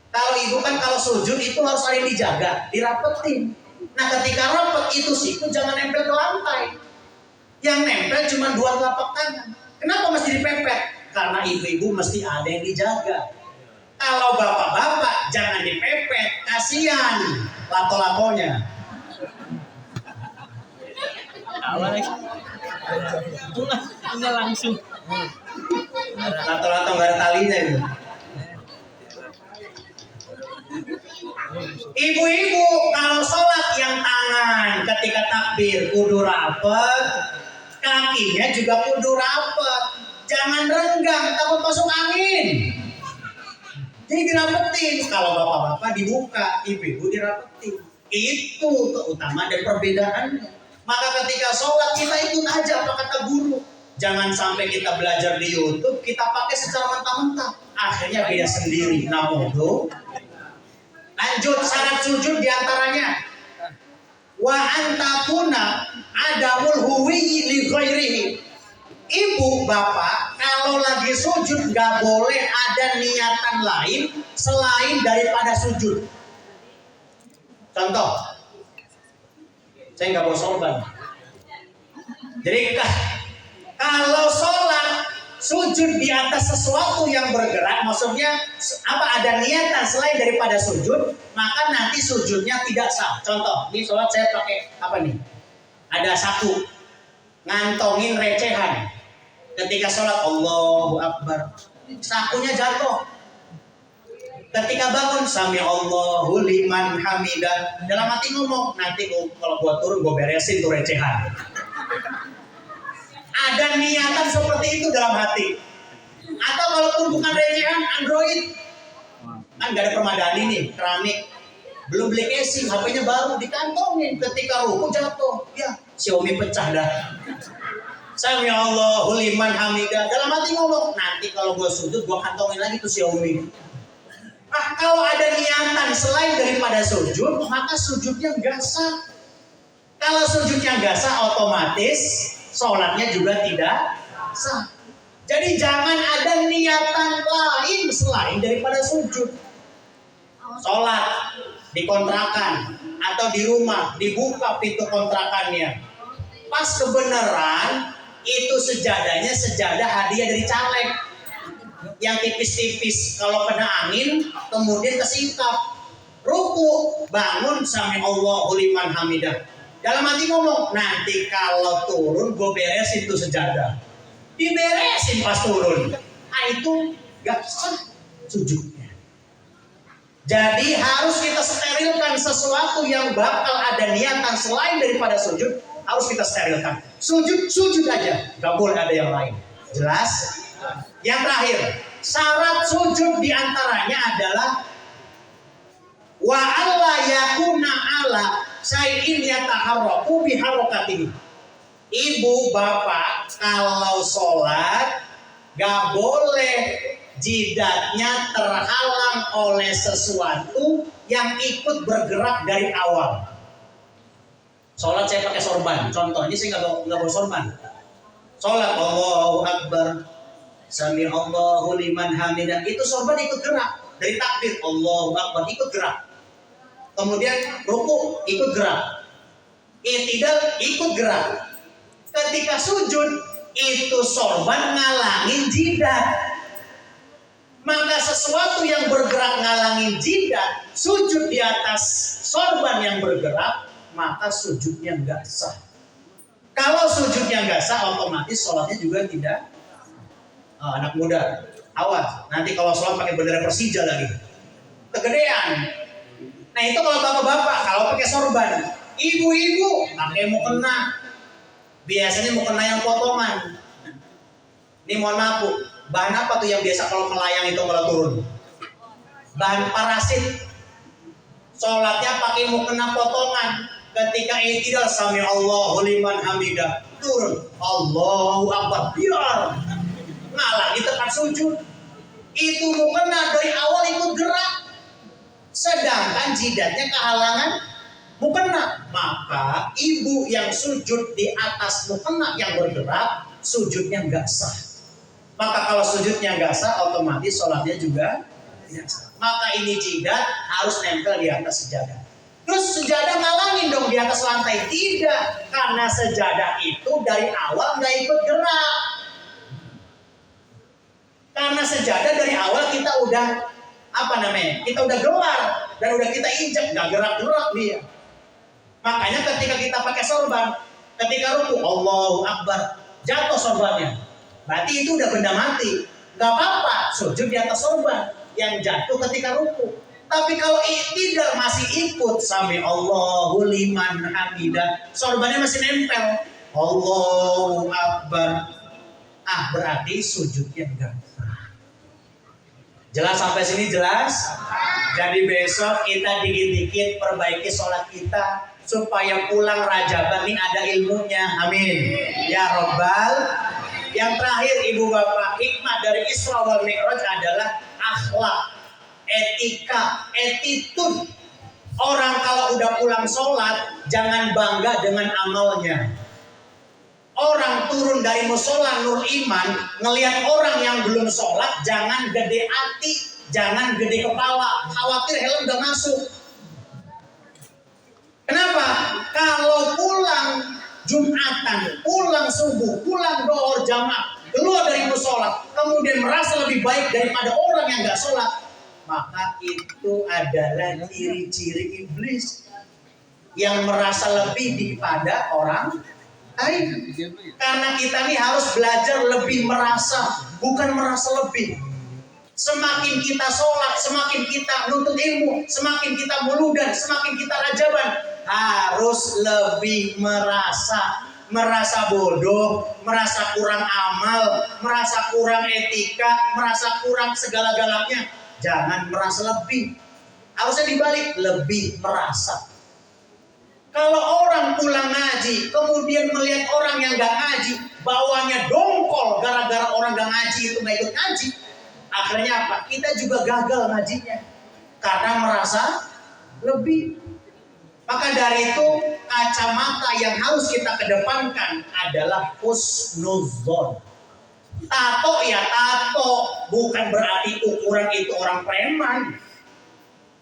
Kalau ibu kan kalau sujud itu harus saling dijaga, dirapetin. Nah ketika rapet itu sikut jangan nempel ke lantai. Yang nempel cuma 2 telapak tangan. Kenapa mesti dipepet? Karena ibu-ibu mesti ada yang dijaga. Kalau bapak-bapak jangan dipepet, kasihan lato-latonya. Awalnya enggak langsung. Lato-lato nggak ada talinya itu. Ibu-ibu kalau sholat yang tangan ketika takbir kudu rapet, kakinya juga kudu rapet. Jangan renggang, takut masuk angin. Jadi dirapetin. Kalau bapak-bapak dibuka, ibu-ibu dirapetin. Itu keutamaan dan perbedaannya. Maka ketika sholat kita ikut aja apa kata guru. Jangan sampai kita belajar di YouTube, kita pakai secara mentah-mentah. Akhirnya beda sendiri. Namun tuh. Lanjut syarat sujud diantaranya wa antakuna adamul huwiyyi li ghairihi. Ibu bapak kalau lagi sujud nggak boleh ada niatan lain selain daripada sujud. Contoh, saya nggak bawa sorban. Jadi kalau sholat sujud di atas sesuatu yang bergerak, maksudnya apa ada niatan selain daripada sujud, maka nanti sujudnya tidak sah. Contoh, di sholat saya pakai apa nih? Ada saku, ngantongin recehan. Ketika sholat Allahu Akbar, sakunya jatuh. Ketika bangun Sami Allahu liman hamidah, dalam hati ngomong, nanti kalau gua turun gua beresin tuh recehan. Ada niatan seperti itu dalam hati. Atau kalau bukan recehan Android, kan gak ada permadani nih, keramik, belum beli casing, HP-nya baru dikantongin, ketika ruku jatuh, ya Xiaomi pecah dah. Sami Allahu liman hamidah, dalam hati ngomong, nanti kalau gue sujud gue kantongin lagi tuh Xiaomi. Kalau ada niatan selain daripada sujud, maka sujudnya nggak sah. Kalau sujudnya nggak sah, otomatis sholatnya juga tidak sah. Jadi jangan ada niatan lain selain daripada sujud. Sholat di kontrakan atau di rumah, dibuka pintu kontrakannya. Pas kebenaran itu sejadahnya sejadah hadiah dari caleg yang tipis-tipis, kalau kena angin kemudian kesingkap. Ruku, bangun Sami Allahu liman hamidah. Dalam hati ngomong, nanti kalau turun gue beresin tuh sejadah. Diberesin pas turun. Itu gak sah sujudnya. Jadi harus kita sterilkan sesuatu yang bakal ada niatan selain daripada sujud, harus kita sterilkan. Sujud aja, gak boleh ada yang lain. Jelas? Yang terakhir, syarat sujud diantaranya adalah wa alla yakuna ala syai'in yataharraku biharokatihi. Ibu bapak kalau sholat gak boleh jidatnya terhalang oleh sesuatu yang ikut bergerak dari awal. Sholat saya pakai sorban, contoh ini saya nggak bawa sorban. Sholat Allahu Akbar, Sami Allahu liman hamidah, itu sorban ikut gerak dari takbir Allahu Akbar, ikut gerak. Kemudian ruku ikut gerak, i'tidal ikut gerak. Ketika sujud itu sorban ngalangin jidat. Maka sesuatu yang bergerak ngalangin jidat, sujud di atas sorban yang bergerak, maka sujudnya nggak sah. Kalau sujudnya nggak sah, otomatis sholatnya juga tidak Anak muda, awas. Nanti kalau sholat pakai bendera Persija lagi, kegedean. Nah itu kalau bapak-bapak, kalau pakai sorban. Ibu-ibu pakai mukena, biasanya mukena yang potongan. Ini mohon maaf Bu, bahan apa tuh yang biasa kalau melayang itu malah turun? Bahan parasit. Sholatnya pakai mukena potongan. Ketika i'tidal sami Allahu liman hamidah, turun Allahu akbar, biar ngalah di tempat sujud. Itu mukena dari awal ikut gerak, sedangkan jidatnya kehalangan mukena. Maka ibu yang sujud di atas mukena yang bergerak, sujudnya nggak sah. Maka kalau sujudnya nggak sah, otomatis sholatnya juga tidak sah. Maka ini jidat harus nempel di atas sejadah. Terus sejadah ngalangin dong di atas lantai? Tidak, karena sejadah itu dari awal nggak ikut gerak. Karena sejadah dari awal kita udah kita udah gelar dan udah kita injak, nggak gerak-gerak dia. Makanya ketika kita pakai sorban, ketika ruku Allahu Akbar, jatuh sorbannya, berarti itu udah benda mati. Nggak apa-apa sujud di atas sorban yang jatuh ketika ruku. Tapi kalau i'tidal masih ikut sami Allahu liman hamidah, sorbannya masih nempel Allahu Akbar, berarti sujudnya enggak. Jelas sampai sini jelas? Jadi besok kita dikit-dikit perbaiki sholat kita supaya pulang Rajaban ini ada ilmunya. Amin ya Rabbal. Yang terakhir ibu bapak, hikmah dari Isra wal Mi'raj adalah akhlak, etika, attitude. Orang kalau udah pulang sholat jangan bangga dengan amalnya. Orang turun dari musola Nur Iman ngelihat orang yang belum sholat, jangan gede hati, jangan gede kepala, khawatir helm udah masuk. Kenapa? Kalau pulang Jumatan, pulang subuh, pulang dohor jamaah, keluar dari musola, kemudian merasa lebih baik daripada orang yang nggak sholat, maka itu adalah ciri-ciri iblis yang merasa lebih daripada orang lain. Karena kita nih harus belajar lebih merasa, bukan merasa lebih. Semakin kita sholat, semakin kita nuntut ilmu, semakin kita muludan, semakin kita rajaban, harus lebih merasa bodoh, merasa kurang amal, merasa kurang etika, merasa kurang segala-galanya. Jangan merasa lebih, harusnya dibalik, lebih merasa. Kalau orang pulang ngaji, kemudian melihat orang yang gak ngaji, bawahnya dongkol gara-gara orang gak ngaji itu gak ikut ngaji, akhirnya apa? Kita juga gagal ngajinya karena merasa lebih. Maka dari itu kacamata yang harus kita kedepankan adalah husnuzon. Tato ya tato, bukan berarti ukuran itu orang preman.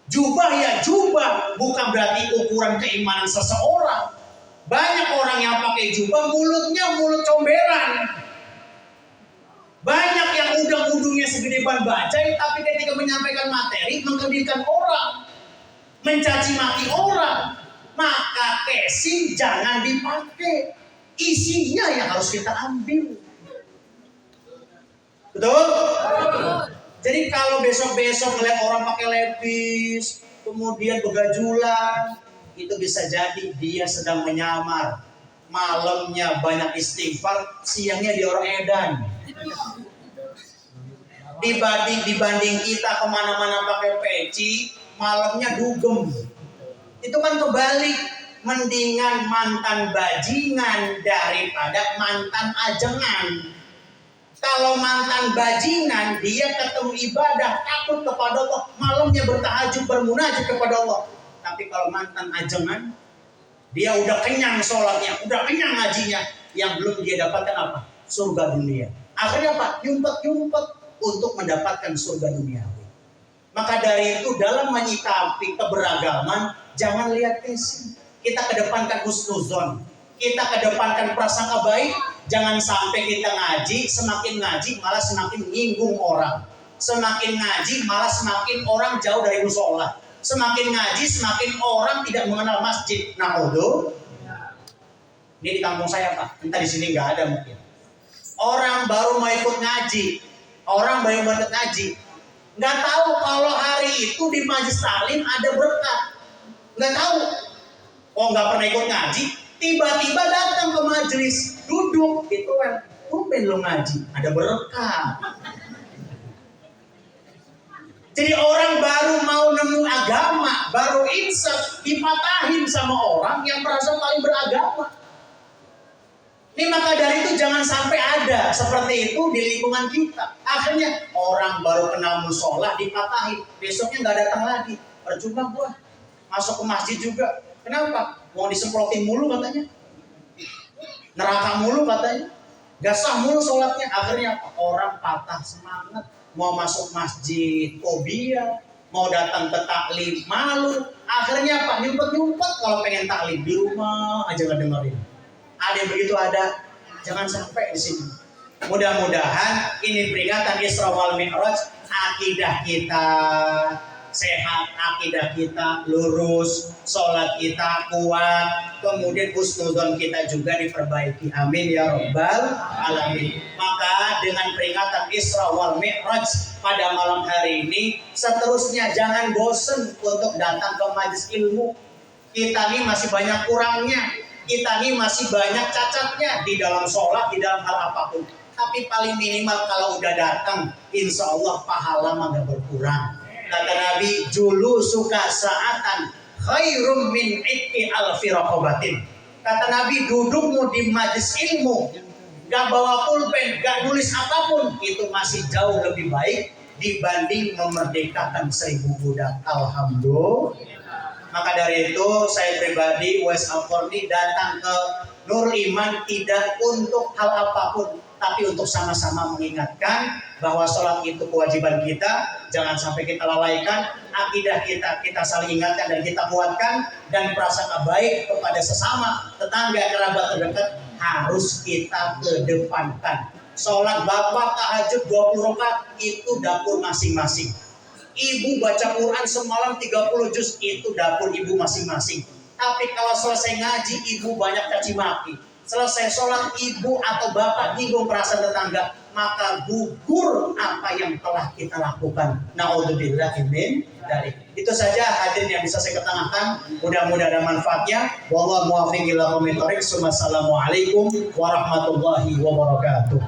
Jubah ya jubah, bukan berarti ukuran keimanan seseorang. Banyak orang yang pakai jubah mulutnya mulut comberan. Banyak yang udang-udungnya segede ban bajai, tapi ketika menyampaikan materi mengkerdilkan orang, mencaci maki orang. Maka casing jangan dipakai, isinya yang harus kita ambil. Betul? Jadi kalau besok-besok melihat orang pakai levis, kemudian begajulan, itu bisa jadi dia sedang menyamar. Malamnya banyak istighfar, siangnya dia orang edan. Dibanding kita kemana-mana pakai peci, malamnya dugem. Itu kan kebalik. Mendingan mantan bajingan daripada mantan ajengan. Kalau mantan bajingan, dia ketemu ibadah, takut kepada Allah, malamnya bertahajud, bermunajat kepada Allah. Tapi kalau mantan ajengan, dia udah kenyang sholatnya, udah kenyang ngajinya, yang belum dia dapatkan apa? Surga dunia. Akhirnya apa? Yumpet-yumpet untuk mendapatkan surga dunia. Maka dari itu dalam menyikapi keberagaman, jangan lihat casing. Kita kedepankan husnuzon, kita kedepankan prasangka baik. Jangan sampai kita ngaji, semakin ngaji malah semakin menyinggung orang. Semakin ngaji malah semakin orang jauh dari musola. Semakin ngaji semakin orang tidak mengenal masjid. Na'udhu. Ini di kampung saya Pak, entah di sini nggak ada mungkin. Orang baru mau ikut ngaji, orang baru banget ngaji, nggak tahu kalau hari itu di majelis taklim ada berkah, nggak tahu. Oh, nggak pernah ikut ngaji, tiba-tiba datang ke majelis, duduk, itu kan, tumben lo ngaji, ada berkah. Jadi orang baru mau nemu agama, baru insaf, dipatahin sama orang yang merasa paling beragama. Ini maka dari itu jangan sampai ada seperti itu di lingkungan kita. Akhirnya orang baru kenal musola dipatahin, besoknya nggak datang lagi. Percuma gua masuk ke masjid juga. Kenapa? Mau disemprotin mulu katanya, neraka mulu katanya, gak sah mulu sholatnya. Akhirnya orang patah semangat, mau masuk masjid fobia, mau datang ke taklim malu. Akhirnya apa? Nyumpet-nyumpet kalau pengen taklim di rumah aja nggak dengerin. Ada yang begitu ada, jangan sampai di sini. Mudah-mudahan ini peringatan Isra wal Mi'raj, akidah kita sehat, akidah kita lurus, sholat kita kuat, kemudian husnuzon kita juga diperbaiki. Amin ya rabbal alamin. Maka dengan peringatan Isra wal Mi'raj pada malam hari ini, seterusnya jangan bosen untuk datang ke majelis ilmu. Kita ini masih banyak kurangnya, kita ini masih banyak cacatnya di dalam sholat, di dalam hal apapun. Tapi paling minimal kalau udah datang, insya Allah pahala mah gak berkurang. Kata Nabi, julu suka saatan khairum min itti alfi raqabatin. Kata Nabi, dudukmu di majelis ilmu, gak bawa pulpen, gak nulis apapun, itu masih jauh lebih baik dibanding memerdekakan 1000 budak. Alhamdulillah. Maka dari itu saya pribadi Uwais Al-Qarni datang ke Nurul Iman tidak untuk hal apapun, tapi untuk sama-sama mengingatkan bahwa sholat itu kewajiban kita, jangan sampai kita lalaikan. Akidah kita saling ingatkan dan kita kuatkan, dan prasangka baik kepada sesama, tetangga, kerabat terdekat harus kita kedepankan. Sholat bapak tahajud 20 rakaat itu dapur masing-masing. Ibu baca Quran semalam 30 juz itu dapur ibu masing-masing. Tapi kalau selesai ngaji ibu banyak caci maki, selesai sholat ibu atau bapak nyinggung perasaan tetangga, maka gugur apa yang telah kita lakukan. Naudzubillah min dzalik. Itu saja hadirin yang bisa saya ketengahkan. Mudah-mudahan ada manfaatnya. Wallahu muwaffiq ila aqwamit thoriq. Wassalamualaikum warahmatullahi wabarakatuh.